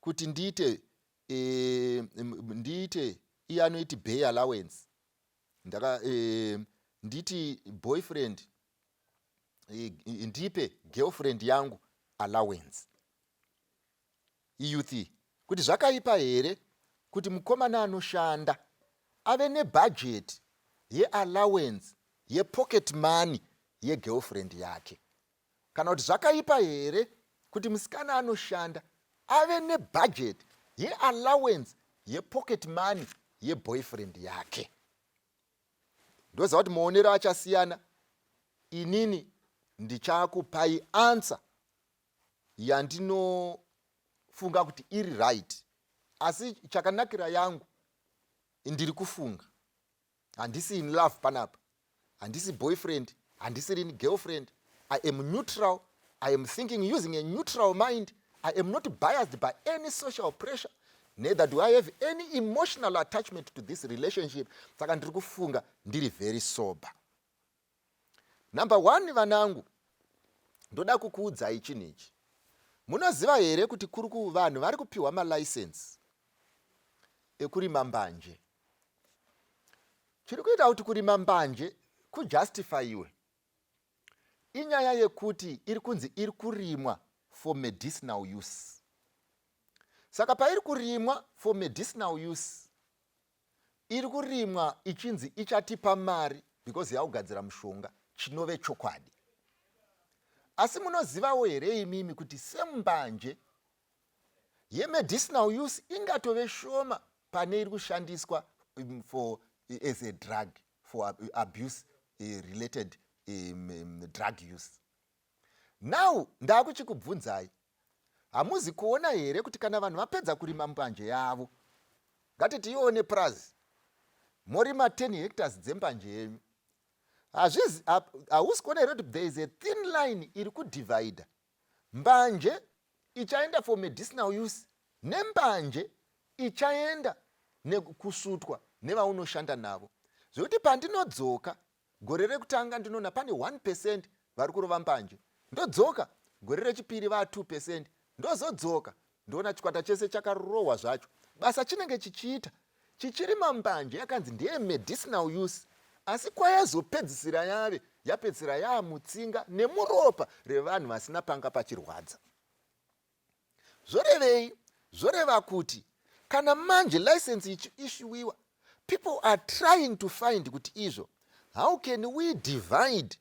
kuti ndiite iye anoiti bay allowance. Nditi boyfriend, ndipe girlfriend yangu allowance. Youth, kuti zvakaipa here kuti mukomana anoshanda ave nebudget yeallowance yepocket money yegirlfriend yake. Kana kuti zvakaipa here kuti musikana anoshanda ave nebudget yeallowance yepocket money yeboyfriend yake. Ndoziva kuti maonero achasiyana. Inini ndichakupai answer yandinofunga kuti iri right. Asi chakanakira yangu, ndiri kufunga. Handisi in love panapa. Handisi boyfriend. Handisi girlfriend. I am neutral. I am thinking using a neutral mind. I am not biased by any social pressure. Neither do I have any emotional attachment to this relationship. Saka ndiri kufunga ndiri very sober. Number one, vanangu, ndoda kukuudzai chinhu ichi. Munoziva here kuti kuri kuvanhu vari kupiwa malicense ekurima mbanje. Chiri kuita kuti kurima mbanje kujustifiwe inyaya yekuti iri kunzi iri kurimwa for medicinal use. Saka pairi kurimwa for medicinal use, iri kurimwa ichinzi ichatipa mari because yaugadzira mushonga, chinove chokwadi. Asi munozivawo here imimi kuti sembanje yemedicinal use ingatove shoma pane iri kushandiswa for as a drug for abuse related drug use. Now ndakuchikubvunzai, hamuzi kuona here kuti kana vanhu vapedza kurima mbanje yavo, ngatiti ione plus morima 10 hectares dzembanje yenyu, hausi kuona here kuti there is a thin line iri kudivhaidha mbanje ichaenda for medicinal use nembanje ichaenda nekusutwa nevaunoshanda navo. Zvokuti pandinodzoka gore rekutanga ndinoona pane 1% vari kurova mbanje, ndodzoka gore rechipiri va 2%, ndozodzoka ndoona chikwata chese chakarohwa zvacho. Basa chinenge chichiita chichirima mbanje yakanzi ndeye medicinal use, asi kwayazopedzisira yave yapedzisira yaamutsinga nemuropa revanhu vasina panga pachirwadza. Zvorevei? Zvoreva kuti kana manje license ichiishuwiwa, people are trying to find kuti izvo, how can we divide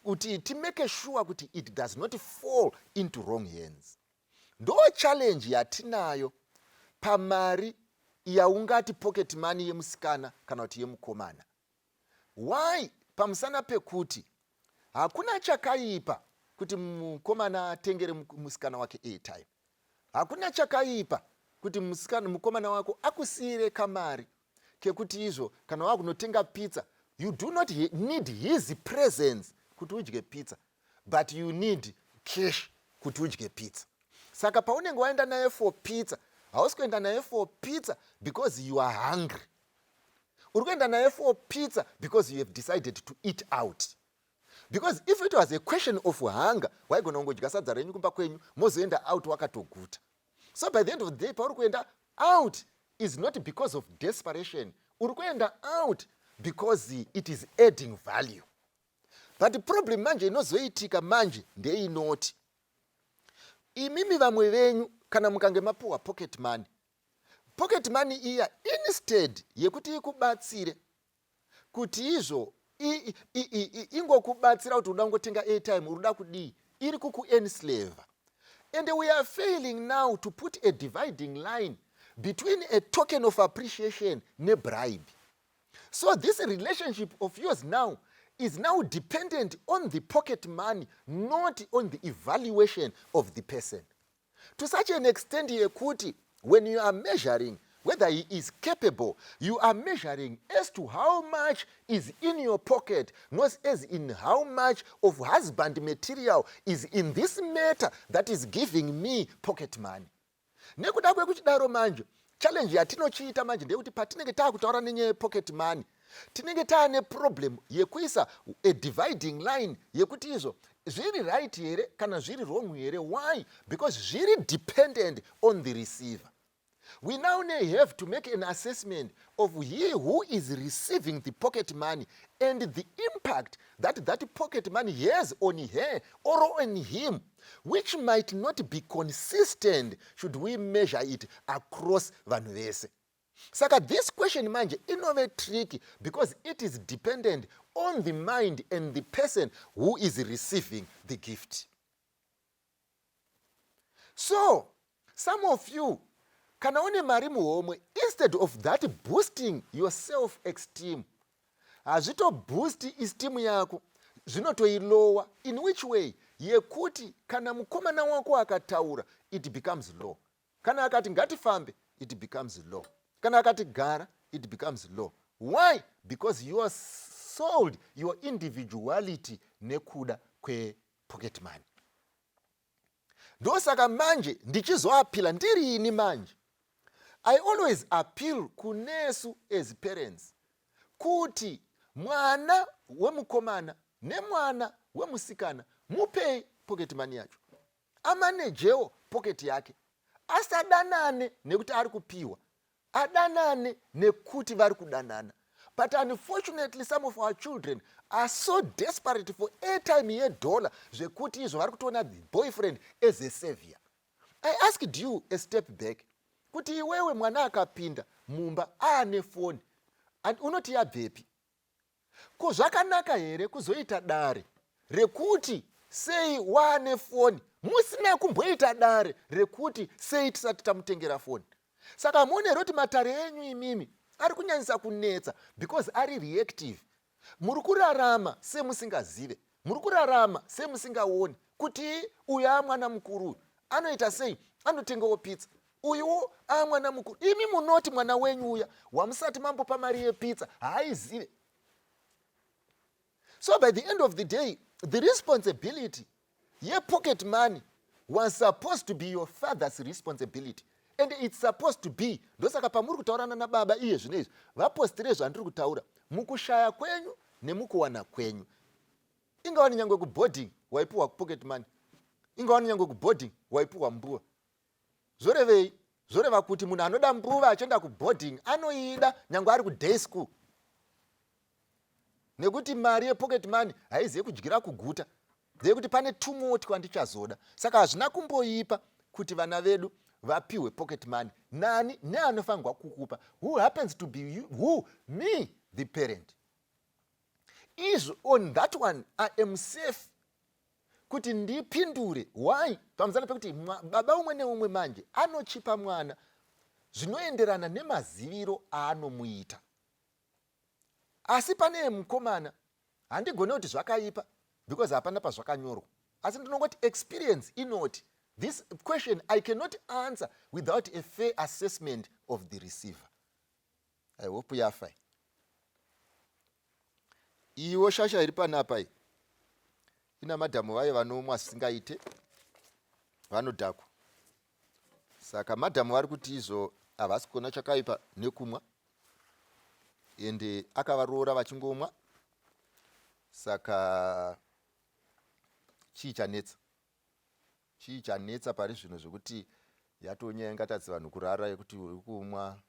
kuti timake sure kuti it does not fall into wrong hands. Ndo challenge yatinayo pamari yaungati pocket money yemusikana kana kuti yemukomana. Why? Pamusana pekuti hakuna chakaipa kuti mukomana atengere musikana wake airtime. Hakuna chakaipa kuti mukomana wako akusiyire kamari kekuti izvo kana wakunotenga pizza, you do not need his presence kuti udye pizza, but you need cash kuti udye pizza. Saka paunenge waenda naye for pizza, hausi kuenda naye for pizza because you are hungry. Uri kuenda naye for pizza because you have decided to eat out. Because if it was a question of hunger, waigona kungodya sadza renyu kumba kwenyu mozoenda out wakatoguta. So by the end of the day, pauri kuenda out is not because of desperation. Uri kuenda out because it is adding value. But the problem manje inozoitika manje ndeinoti, imimi vamwe venyu kana mukange mapuwa pocket money iya instead yekuti ikubatsire kuti izvo ingokubatsira kuti uda ngotenga airtime uruda kudii, iri kukuenslave. And we are failing now to put a dividing line between a token of appreciation ne bribe. So this relationship of yours now is now dependent on the pocket money, not on the evaluation of the person. To such an extent yekuti when you are measuring whether he is capable. You are measuring as to how much is in your pocket, not as in how much of husband material is in this matter that is giving me pocket money. Nekuda kwekuchidaro manje, challenge yatinochiita manje ndekuti patinenge taakutaura nenyaya yepocket money, tinenge taane problem yekuisa a dividing line yekuti izvo zviri right here kana zviri wrong here. Why? Because zviri dependent on the receiver. We now have to make an assessment of he who is receiving the pocket money and the impact that that pocket money has on her or on him, which might not be consistent should we measure it across vanhu vese. Saka this question manje inove tricky because it is dependent on the mind and the person who is receiving the gift. So, some of you, kana une mari muhomwe, instead of that boosting your self-esteem, hazvito boost esteem yako, zvinotoilowa. In which way? Yekuti kana mukomana wako akataura, it becomes low. Kana akati ngatifambe, it becomes low. Kana akati gara, it becomes low. Why? Because you are sold your individuality nekuda kwe pocket money. Ndosaka manje ndichizoapila ndirini manje. I always appeal kunesu as parents kuti mwana wemukomana nemwana wemusikana mupei pocket money yacho, amanejewo pocket yake, asadanane nekuti ari kupiwa, adanane nekuti vari kudanana. But unfortunately some of our children are so desperate for airtime $1 zvekuti izvo vari kutoona the boyfriend as a savior. I asked you a step back kuti iwewe mwana akapinda mumba aane foni unoti yabvepi? Ko zvakanaka here kuzoita dare rekuti sei waane foni musina kumboita dare rekuti sei tisati tamutengera foni? Saka muone roti matare enyu imimi ari kunyanyisa kunetsa because ari reactive. Muri kurarama semusingazive, muri kurarama semusingaoni kuti uyu amwana mukuru anoita sei, anotengawo pizza, uyuwo amwana mukuru. Imi munoti mwana wenyu uya wamusati mambopa mari yepizza haaizive. So by the end of the day, the responsibility pocket money was supposed to be your father's responsibility. And it's supposed to be, ndosaka pamuri kutaurana nababa iye zvinezvi, vapostire zvandiri kutaura, mukushaya kwenyu nemukuwana kwenyu. Ingawani nyangwe kuboarding waipuwa pocket money, ingawani nyangwe kuboarding waipuwa mbuva. Zorevei? Zoreva kuti munhu anoda mbuva achienda kuboarding anoida nyangwe ari kuday school. Nekuti mari yepocket money haiziye kudyira kuguta, ndeyekuti pane tumoti kwandichazoda. Saka hazvina kumboipa kuti vana vedu vapiwe pocket money. Nani neanofanirwa kukupa? Who happens to be you? Who? Me, the parent. Is on that one I am safe kuti ndipindure. Why? Pamuzana pekuti baba umwe neumwe manje anochipa mwana zvinoenderana nemaziviro aanomuita. Asi pane mukomana handigone kuti zvakaipa because hapana pazvakanyorwa, asi ndinongoti experience inoti this question I cannot answer without a fair assessment of the receiver. I hope you are fine. Iwo shasha iri panapa ina madhamu vaye vanomwa singaite vanodhakwa. Saka madhamu vari kuti izvo havasi kuona chakaipa nekumwa ende akavaroora vachingomwa. Saka chii chanetsa? Chii chanetsa pari zvino zvokuti yatonyangatadza vanhu kurara yekuti uri kumwa,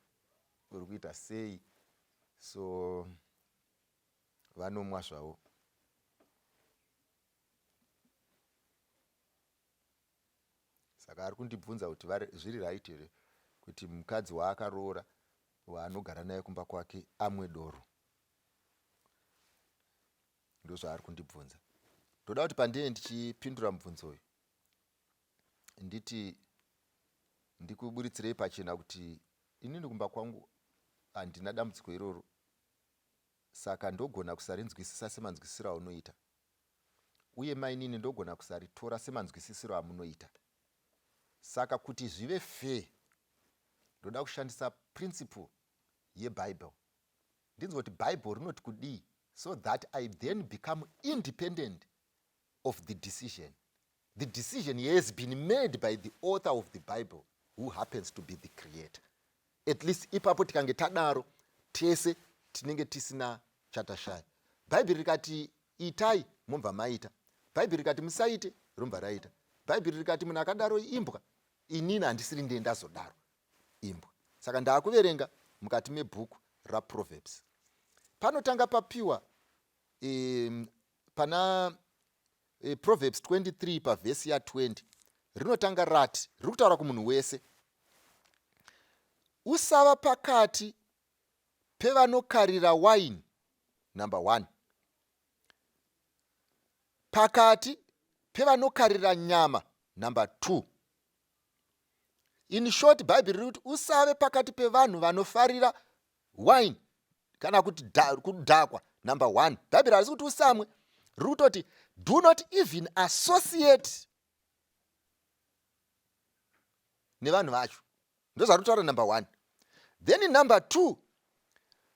uri kuita sei? So vanomwa zvavo. Saka ari kundibvunza kuti zviri right here kuti mukadzi waakaroora waanogara naye kumba kwake amwe doro. Ndozvaari kundibvunza. Ndoda kuti pandine ndichipindura mubvunzo uyu nditi ndikuburitsirei pachena kuti inini kumba kwangu handina dambudziko iroro. Saka ndogona kusarinzwisisa semanzwisiro aunoita, uye mainini ndogona kusaritora semanzwisisiro amunoita. Saka kuti zvive fair ndoda kushandisa principle yeBible. Ndinzi kuti Bible rinoti kudii, so that I then become independent of the decision. The decision has been made by the author of the Bible, who happens to be the creator. At least ipapo tikange tadaro, tese tinenge tisina chatashaya. Bible rikati itai, mumva maita. Bible rikati musaite, rumva raita. Bible rikati munhu akadaro imbwa, inini handisiri ndiye ndazodaro imbwa. Saka ndaakuverenga mukati mebhuku raProverbs. Panotanga papiwa pana Proverbs 23 pavhesi ya20 rinotanga rati, riri kutaura kumunhu wese, usava pakati pevanokarira waini, number 1, pakati pevanokarira nyama, number 2. In short, Bible riri kuti usave pakati pevanhu vanofarira wine kana kuti kudhakwa, number 1. Bible harisi kuti usamwe, riri kutoti do not even associate nevanhu vacho, ndozvari kutaura number 1. Then in number 2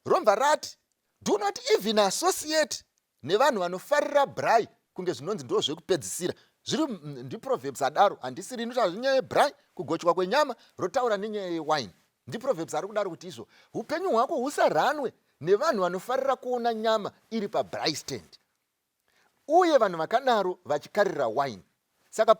romva rati do not even associate nevanhu vanofarira brai, kunge zvinonzi ndo zvekupedzisira. Zviri ndiProverbs adaro, handisiri inotaura nenyaya yebrai, kugochwa kwenyama, rotaura nenyaya yewine. NdiProverbs ari kudaro kuti izvo upenyu hwako husaranwe nevanhu vanofarira kuona nyama iri pabrai stand, uye vanhu vakadaro vachikarira wine. Saka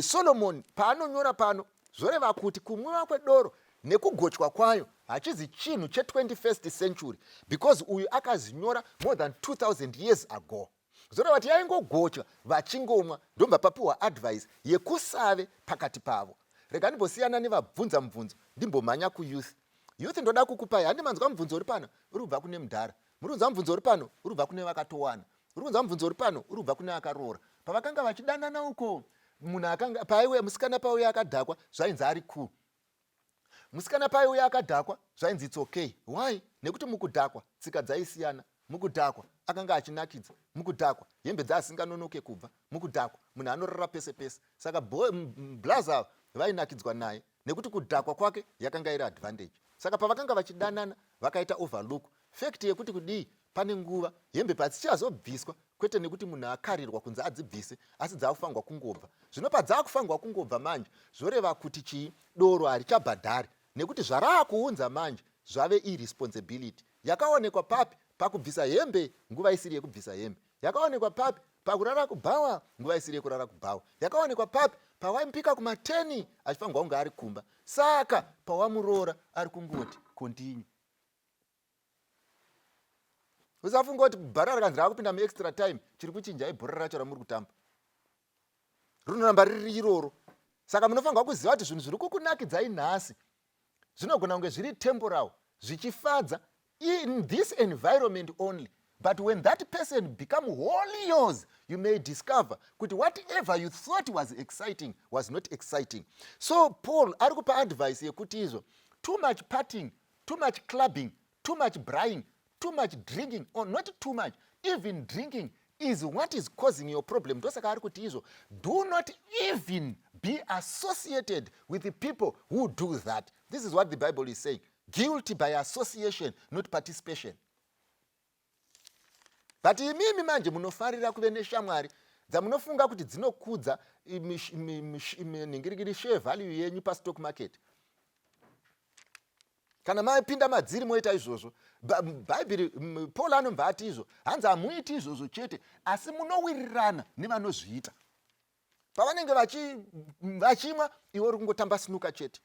Solomon paanonyora pano zvoreva kuti kumwiwa kwedoro nekugochwa kwayo hachizi chinhu che21st century, because uyu akazinyora more than 2000 years ago. Zvoreva kuti yaingogochwa vachingomwa, ndomba papiwa advice yekusave pakati pavo. Rega ndimbosiyana nevabvunza mubvunzo, ndimbomhanya kuyouth. Youth ndoda kukupai, handimanzwa mubvunzo uri pano uri kubva kune Mudhara, muri kunzwa mubvunzo uri pano uri kubva kune vakatowana, uri kunzwa mubvunzo uri pano uri kubva kune akaroora. Pavakanga vachidanana uko, munhu akanga paiwe musikana pauye akadhakwa, zvainzi ari cool. Musikana paiwe akadhakwa, zvainzi it's okay. Why? Nekuti mukudhakwa tsika dzaisiyana, mukudhakwa akanga achinakidza, mukudhakwa hembe dzasinganonoke kubva, mukudhakwa munhu anorara pese pese. Saka blaza vainakidzwa naye nekuti kudhakwa kwake yakanga iri advantage. Saka pavakanga vachidanana vakaita overlook fact yekuti kudii, pane nguva hembe padzichazobviswa, kwete nekuti munhu akarirwa kunzi adzibvise, asi dzakufangwa kungobva. Zvino padzakufangwa kungobva manje, zvoreva kuti chii, doro harichabhadhari, nekuti zvarakuunza manje zvave irresponsibility. Yakaonekwa papi? Pakubvisa hembe nguva isiri yekubvisa hembe. Yakaonekwa papi? Pakurara kubhawa nguva isiri yekurara kubhawa. Yakaonekwa papi? Pawaipika kuma10 achifangwa kunge ari kumba. Saka pawamuroora ari kungoti continue. Usafunga kuti bhara rakanzi rakupinda muextra time chiri kuchinja ibhora racho ramuri kutamba, rinoramba riri iroro. Saka munofanirwa kuziva kuti zvinhu zviri kukunakidzai nhasi zvinogona kunge zviri temporal, zvichifadza in this environment only, but when that person become wholly yours, you may discover kuti whatever you thought was exciting was not exciting. So Paul ari kupa advice yekuti izvo, too much partying, too much clubbing, too much buying, too much drinking, or not too much, even drinking is what is causing your problem. Ndosaka ari kuti izvo, do not even be associated with the people who do that. This is what the Bible is saying. Guilty by association, not participation. But imimi manje munofarira kuve neshamwari dzamunofunga kuti dzinokudza ningirigiri share value yenyu pastock market. Kana maipinda madziri moita izvozvo, Bible Paul anobva ati izvo, hanzi hamuiti izvozvo chete, asi munowirirana nevanozviita. Pavanenge vachimwa, iwe uri kungotamba sinuka chete.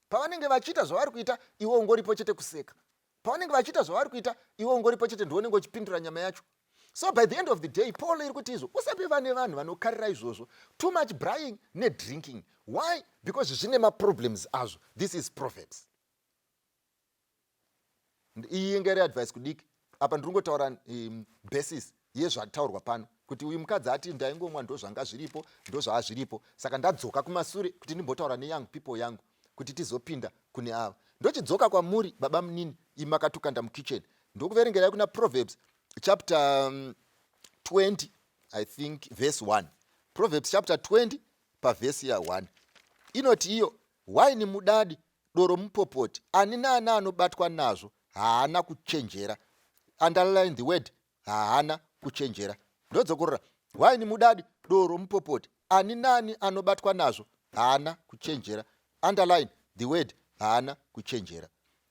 Pavanenge vachiita zvavari kuita, iwe ungoripo chete kuseka. Pavanenge vachiita zvavari kuita, iwe ungoripo chete ndiwonenge uchipindura nyama yacho. So by the end of the day, Paul iri kuti izvo, usapiva nevanhu vanokarira izvozvo, too much buying nedrinking. Why? Because zvine maproblems azvo. This is Proverbs. Iyi ingeri advice kudiki. Apa ndiringotaura basis yezvataurwa pano, kuti uyu mukadzi ati ndaingomwa ndo zvanga zviripo, ndo zvazviripo, saka ndadzoka kumasure kuti ndimbotaura neyoung people yangu kuti tizopinda kune ava. Ndochidzoka kwamuri baba munini imakatukanda mukitchen. Ndokuverengerai kuna Proverbs chapter 20, I think verse 1. Proverbs chapter 20 pavhesi ya 1. Inoti iyo, waini mudadi doro mupopoti ani nani anobatwa nazvo haana kuchenjera. Underline the word haana kuchenjera. Ndodzokorora waini mudadi doro mupopoti ani nani anobatwa nazvo haana kuchenjera. Underline the word haana kuchenjera.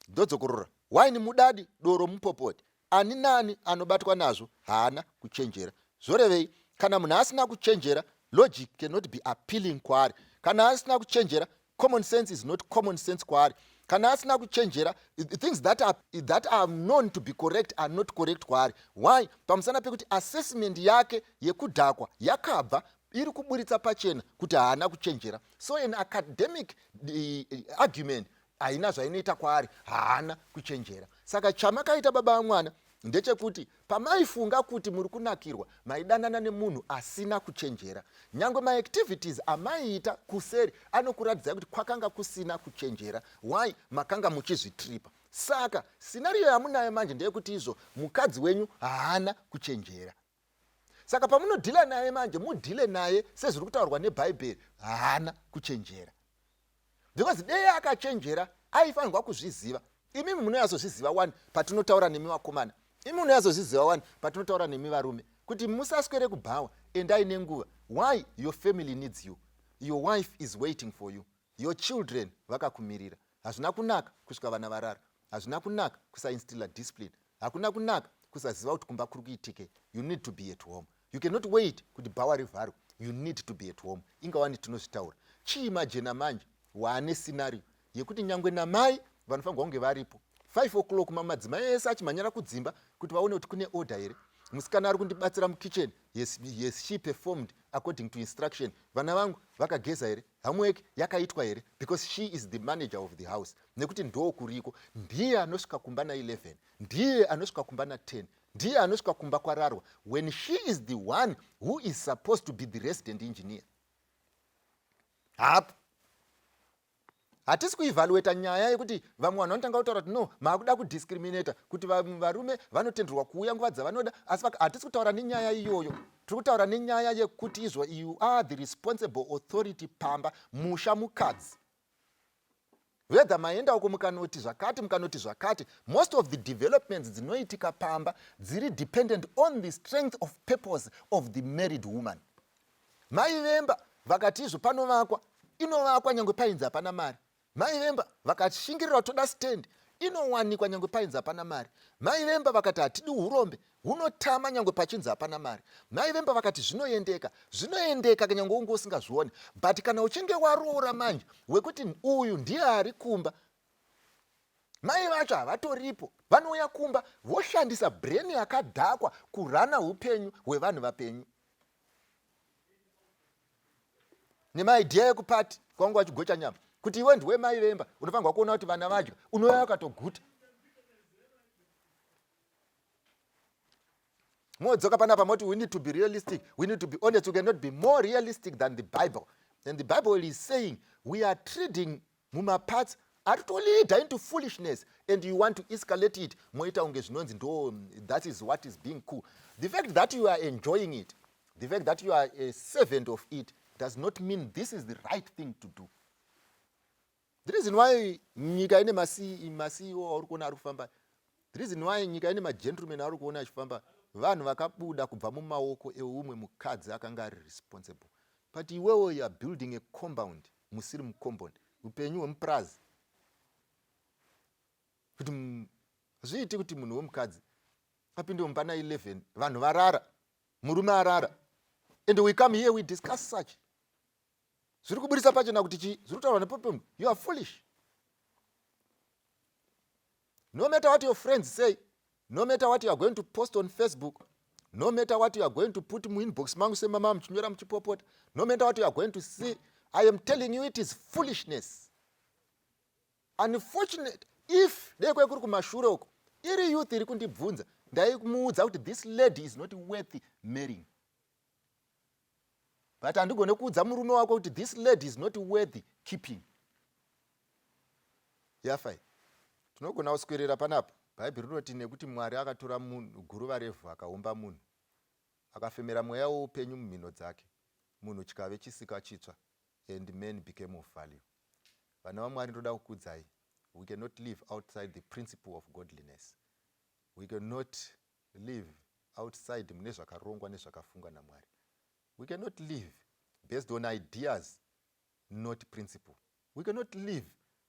Ndodzokorora waini mudadi doro mupopoti ani nani anobatwa nazvo haana kuchenjera. Zvorevei? Kana munhu asina kuchenjera, logic cannot be appealing kwaari. Kana asina kuchenjera, common sense is not common sense kwaari. Kana asina kuchenjera, things that are known to be correct are not correct kwaari. Why? Pamusana pekuti assessment yake yekudhakwa yakabva iri kuburitsa pachena kuti haana kuchenjera. So an academic argument haina zvainoita kwaari, haana kuchenjera. Saka chamakaita baba vamwana ndechekuti pamaifunga kuti muri kunakirwa maidanana nemunhu asina kuchenjera, nyangwe maactivities amaiita kuseri anokuradzai kuti kwakanga kusina kuchenjera. Why? Makanga muchizvitripa. Saka scenario yamunayo manje ndeyekuti izvo mukadzi wenyu haana kuchenjera. Saka pamunodhila naye manje mudhile naye sezviri kutaurwa nebhaibheri, haana kuchenjera. Because dei akachenjera aifanirwa kuzviziva. Imimi munoyazozviziva wani patinotaura nemi vakomana, imi munoyazozviziva wani patinotaura nemi varume, kuti musaswere kubhawa, endai nenguva. Why? Your family needs you. Your wife is waiting for you. Your children vakakumirira. Hazvina kunaka kusvika vana varara. Hazvina kunaka kusainstilla discipline. Hakuna kunaka kusaziva kuti kumba kuri kuitike. You need to be at home. You cannot wait kuti bhawa rivharwe. You need to be at home. Ingawani tinozvitaura. Chiimagina manje wane scenario yekuti nyangwe namai vanofanirwa kunge varipo 5 o'clock madzimai ese achimhanyira kudzimba kuti vaone kuti kune order here. Musikana ari kundibatsira mukitchen. Yes, she performed according to instruction. Vana vangu vakageza here, homework yakaitwa here, because she is the manager of the house. Nekuti ndo kuriko, ndiye anosvika kumba na 11, ndiye anosvika kumba na 10, ndiye anosvika kumba kwararwa, when she is the one who is supposed to be the resident engineer. Hapo hatisi kuevaluata nyaya yekuti vamwe vanhu vanotanga kutaura kuti no, maakuda kudiscriminata kuti varume vanotenderwa kuuya nguva dzavanoda, asi hatisi kutaura nenyaya iyoyo. Tiri kutaura nenyaya yekuti izvo you are the responsible authority pamba, musha mukadzi. Whether maenda uko mukanoti zvakati, most of the developments dzinoitika pamba dziri dependent on the strength of purpose of the married woman. Mai vemba vakati izvo panovakwa, inovakwa nyangwe painzi hapana mari. Mai vemba vakashingirira toda stand, inowanikwa nyangwe painzi hapana mari. Mai vemba vakati hatidi urombe, hunotama nyangwe pachinzi hapana mari. Mai vemba vakati zvinoendeka nyangwe unge usingazvioni. But kana uchinge waroora manje wekuti uyu ndiye ari kumba, mai vacho havatoripo, vanouya kumba voshandisa brain yakadhakwa kurana upenyu hwevanhu vapenyu. Nemaidhia ekupati kwangu vachigocha nyama kuti iwe ndiwe mai vemba, unofanirwa kuona kuti vana vadya, unouya wakatoguta. Modzoka panapa moti we need to be realistic, we need to be honest. We cannot be more realistic than the Bible. And the Bible is saying we are treating muma parts are to lead into foolishness, and you want to escalate it. Moita unge zvinonzi ndo, that is what is being cool. The fact that you are enjoying it, the fact that you are a servant of it, does not mean this is the right thing to do. The reason why nyika ine masiwo auri kuona ari kufamba, the reason why nyika ine magentlemen ari kuona achifamba, vanhu vakabuda kubva mumaoko eumwe mukadzi akanga ari responsible. But iwewe you are building a compound, musiri mucompound, upenyu hwemupurazi. Kuti zviiti kuti munhu wemukadzi apinde mumbana 11, vanhu varara, murume arara. And we come here, we discuss such. Zviri kuburisa pachena kuti chi, zviri kutaura nepope, you are foolish. No matter what your friends say, no matter what you are going to post on Facebook, no matter what you are going to put mu inbox mangu semama mchinyora mchipopota, no matter what you are going to see, I am telling you it is foolishness. Unfortunate, if dekwe kuri kumashure uko, iri youth iri kundibvunza, ndaimuudza kuti this lady is not worthy marrying. But andigone kuudza murume wako kuti this lady is not worthy keeping. Yafai. Tinogona kuswirira panapa. Bhaibheri rinoti nekuti Mwari akatora munhu guruva revhu akaumba munhu, akafemera mweya woupenyu mumhino dzake, munhu chikave chisika chitsva, and men became of value. vana vaMwari ndoda kukudzai. We cannot live outside the principle of godliness. We cannot live outside mune zvakarongwa nezvakafungwa naMwari. We cannot live based on ideas, not principle. We cannot live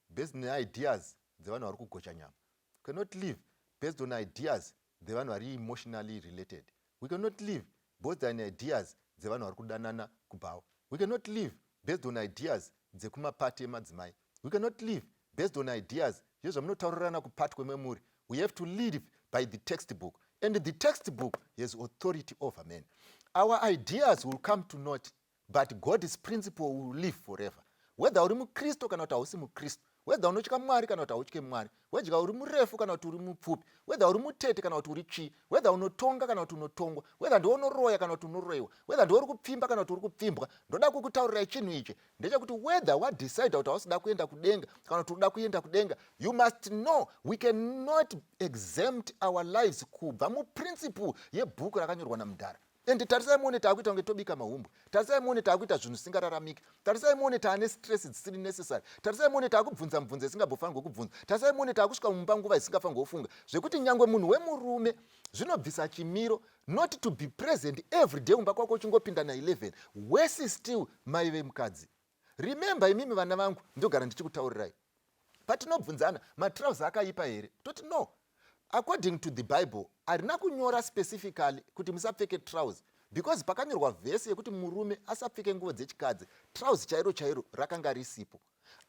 based on ideas dzevanhu vari kugocha nyama. We cannot live based on ideas dzevanhu vari emotionally related. We cannot live based on ideas dzevanhu vari kudanana kubhawa. We cannot live based on ideas dzekumapati emadzimai. We cannot live based on ideas yezvamunotaurirana kupati kwememuri. We have to live by the textbook, and the textbook has authority over men. Our ideas will come to naught, but God's principle will live forever. Whether uri mukristo kana kuti hausi mukristo, whether unotya Mwari kana kuti hautyi Mwari, whether uri murefu kana kuti uri mupfupi, whether uri mutete kana kuti uri tsvii, whether unotonga kana kuti unotongwa, whether ndiwe unoroya kana kuti unoroyiwa, whether ndiwe uri kupfimba kana kuti uri kupfimbwa, ndoda kukutaurirai chinhu ichi ndechekuti whether wadecide kuti hausida kuenda kudenga kana kuti unoda kuenda kudenga, you must know we cannot exempt our lives kubva muprinciple yebhuku rakanyorwa naMandara. And tarisai muone taakuita kunge tobika mahumbwe, tarisai muone taakuita zvinhu zvisingararamiki, tarisai muone taane stress dzisiri necessary, tarisai muone taakubvunza mibvunzo isingabofanirwa kubvunza, tarisai muone taakusvika mumba nguva isingafanirwa kufunga, zvekuti nyangwe munhu wemurume zvinobvisa chimiro not to be present every day mumba kwako uchingopinda na11. Worse still maive mukadzi. Remember imimi vana vangu ndogara ndichikutaurirai, patinobvunzana matrauzi akaipa here, toti no. According to the Bible, harina kunyora specifically kuti musapfeke trousers, because pakanyorwa vhesi yekuti murume asapfeke nguo dzechikadzi, trousers chairo chairo rakanga risipo.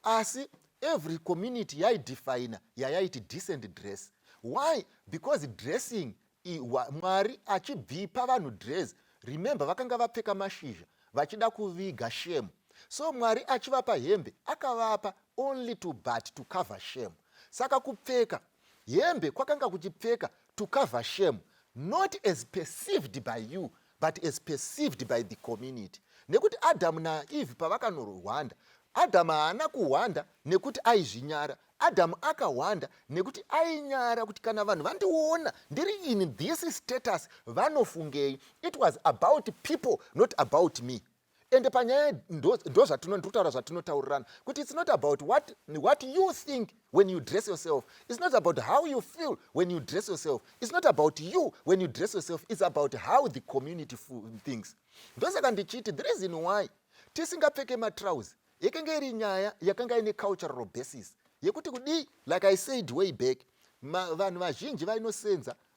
Asi every community yaidefine yayaiti decent dress. Why? Because dressing, Mwari achibvipa vanhu dress, remember vakanga vapfeka mashizha vachida kuviga shame. So Mwari achivapa hembe akavapa only to cover shame. Saka kupfeka hembe kwakanga kuchipfeka to cover shame, not as perceived by you but as perceived by the community. Nekuti Adamu naEve pavakanorwanda, Adamu haana kuhwanda nekuti aizvinyara, Adamu akahwanda nekuti ainyara kuti kana vanhu vandiona ndiri in this status vanofungei. It was about people, not about me. And panyaya ndozvatinotaura zvatinotaurirana kuti it's not about what you think when you dress yourself. It's not about how you feel when you dress yourself. It's not about you when you dress yourself. It's about how the community thinks. Ndosaka ndichiti the reason why tisingapfeke matrousers yakanga iri nyaya yakanga ine cultural basis yekuti kudi, like I said way back, vanhu vazhinji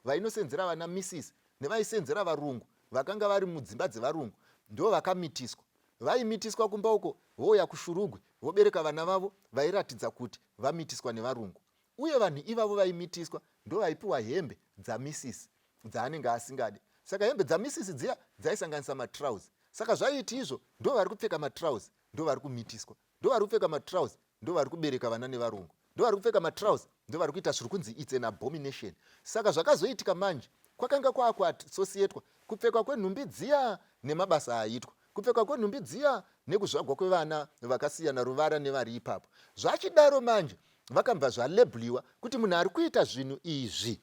vainosenzera vana misisi nevaisenzera varungu vakanga vari mudzimba dzevarungu ndo vakamitiswa. Vaimitiswa kumba uko voya kushurugwe vobereka vana vavo vairatidza kuti vamitiswa nevarungu, uye vanhu ivavo vaimitiswa ndo vaipiwa hembe dzamisisi dzaanenge asingadi. Saka hembe dzamisisi dziya dzaisanganisa matrousers. Saka zvaiti izvo ndo vari kupfeka matrousers ndo vari kumitiswa, ndo vari kupfeka matrousers ndo vari kubereka vana nevarungu, ndo vari kupfeka matrousers ndo vari kuita zviri kunzi it's an abomination. Saka zvakazoitika manje kwakanga kwakuasosietwa kupfekwa kwenhumbi dziya nemabasa aitwa, kupfekwa kwenhumbi dziya nekuzvagwa kwevana vakasiyana ruvara nevari ipapo. Zvachidaro manje vakabva zvalebliwa kuti munhu ari kuita zvinhu izvi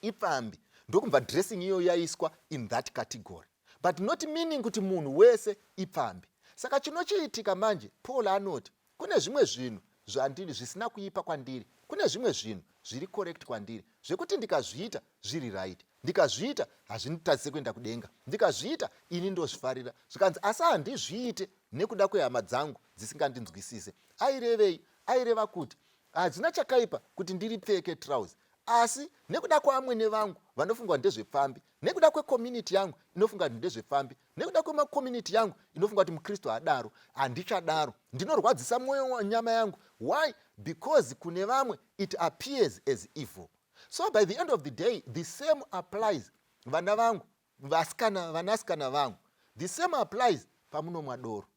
ipambi, ndokubva dressing iyo yaiswa in that category, but not meaning kuti munhu wese ipambi. Saka chinochiitika manje, Paul anoti kune zvimwe zvinhu zvandiri zvisina kuipa kwandiri, kune zvimwe zvinhu zviri correct kwandiri, zvekuti ndikazviita zviri right, ndikazviita hazvinditadzise kuenda kudenga, ndikazviita ini ndozvifarira. Zvikanzi asi handizviite nekuda kwehama dzangu dzisingandinzwisise. Airevei? Aireva kuti hadzina chakaipa kuti ndiripfeke trousers, asi nekuda kwamwene vangu vanofungwa ndezvepfambi, nekuda kwecommunity yangu inofunga ndezvepfambi, nekuda kwemakommunity yangu inofunga kuti mukristu adaro, handichadaro, ndinorwadzisa mwoyo wanyama yangu. Why? Because kune vamwe it appears as evil. So by the end of the day, the same applies. Vana vangu, vanasikana vangu, the same applies pamuno mwadoro.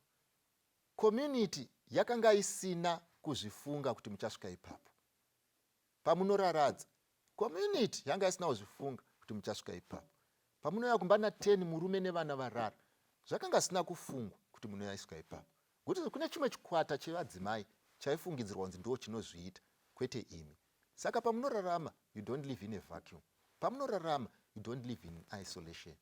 Community yakanga isina kuzvifunga kuti muchasvika ipapo. Pamunoraradza, community yanga isina kuzvifunga kuti muchasvika ipapo. Pamunoya kumbana 10 murume nevana varara, zvakanga sina kufungwa kuti munoyasvika ipapo. Kuti kune chimwe chikwata chevadzimai chaifungidzirwa kunzi ndo chinozviita, kwete imi. Saka pamunorarama, you don't live in a vacuum. Pamunorarama, you don't live in isolation.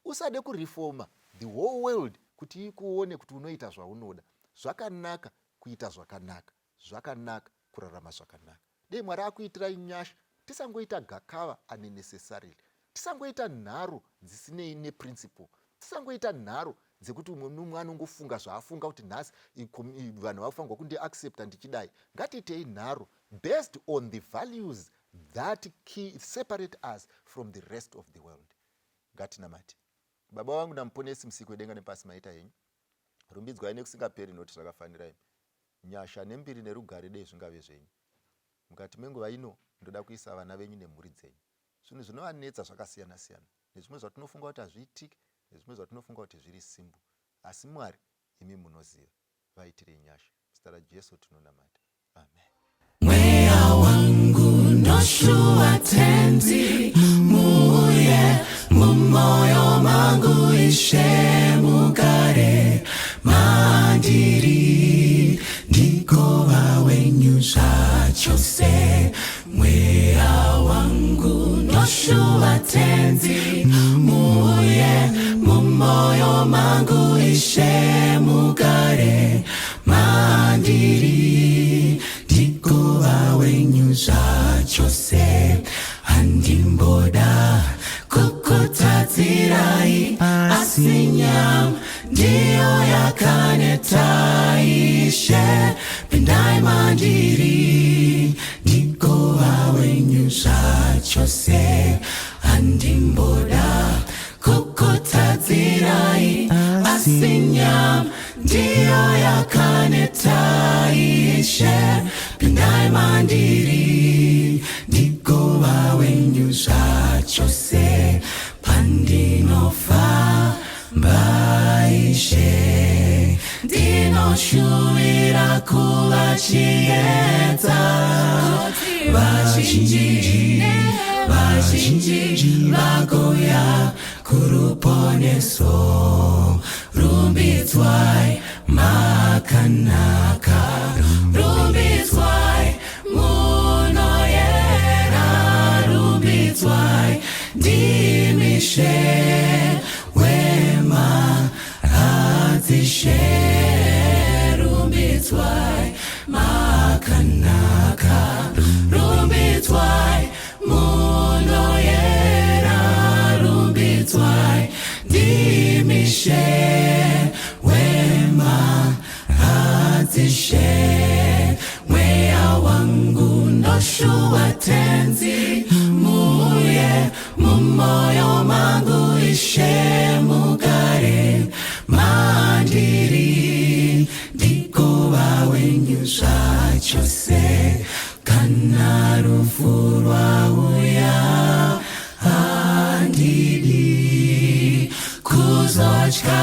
Usade kureforma the whole world kuti ikuone kuti unoita zvaunoda. Zvakanaka kuita zvakanaka. zvakanaka, kurarama zvakanaka. Dei Mwari akuitirai nyasha, tisangoita gakava unnecessarily, tisangoita nharo dzisinei neprinciple, tisangoita nharo dzekuti umwe nomumwe anongofunga zvaafunga kuti nhasi vanhu vafangwa kundiaccepta ndichidai. Ngatiitei nharo based on the values that separate us from the rest of the world. Ngatinamati. Baba vangu namuponesi musiki wedenga nepasi maita henyu, rumbidzwai nekusingaperi noti zvakafanira imi. Nyasha nembiri nerugare dei zvingave zvenyu. Mukati menguva ino ndoda kuisa vana venyu nemhuri dzenyu. Zvinhu zvinovanetsa zvakasiyana siyana, nezvimwe zvatinofunga kuti hazviitiki, nezvimwe zvatinofunga kuti zviri simbu, asi Mwari imi munoziva. Vaitirei nyasha. Muzita raJesu tinonamata. Amen. Mweya wangu noshua tenzi, muuye mumoyo mangu ishe mugare mandiri, ndikova wenyu zvachose. Mweya wangu noshua tenzi, muuye mumoyo mangu ishe mugare mandiri, ndikova wenyu zvachose. Handimboda kukutadzirai, asi nyama ndiyo yakaneta Ishe. Pindai mandiri, ndikova wenyu zvachose. Handimboda kukutadzirai, asi nyama ndiyo yakaneta Ishe. Pindai mandiri, ndikova wenyu zvachose. Pandinofamba Ishe, ndinoshuvira kuva chiedza. Vazhinji vagoya kuruponeso. Rumbidzwai makanaka, rumbidzwai munoyera, rumbidzwai ndimishe wema adzishe. Rumbidzwai makanaka, rumbidzwai munoyera, rumbidzwai ndimishe wema adzishe. Mweya wangu noshua tenzi, muuye mumoyo mangu ishe mugare mandiri, ndikova wenyu zvachose. Kana rufu rwauya handidi kuzotya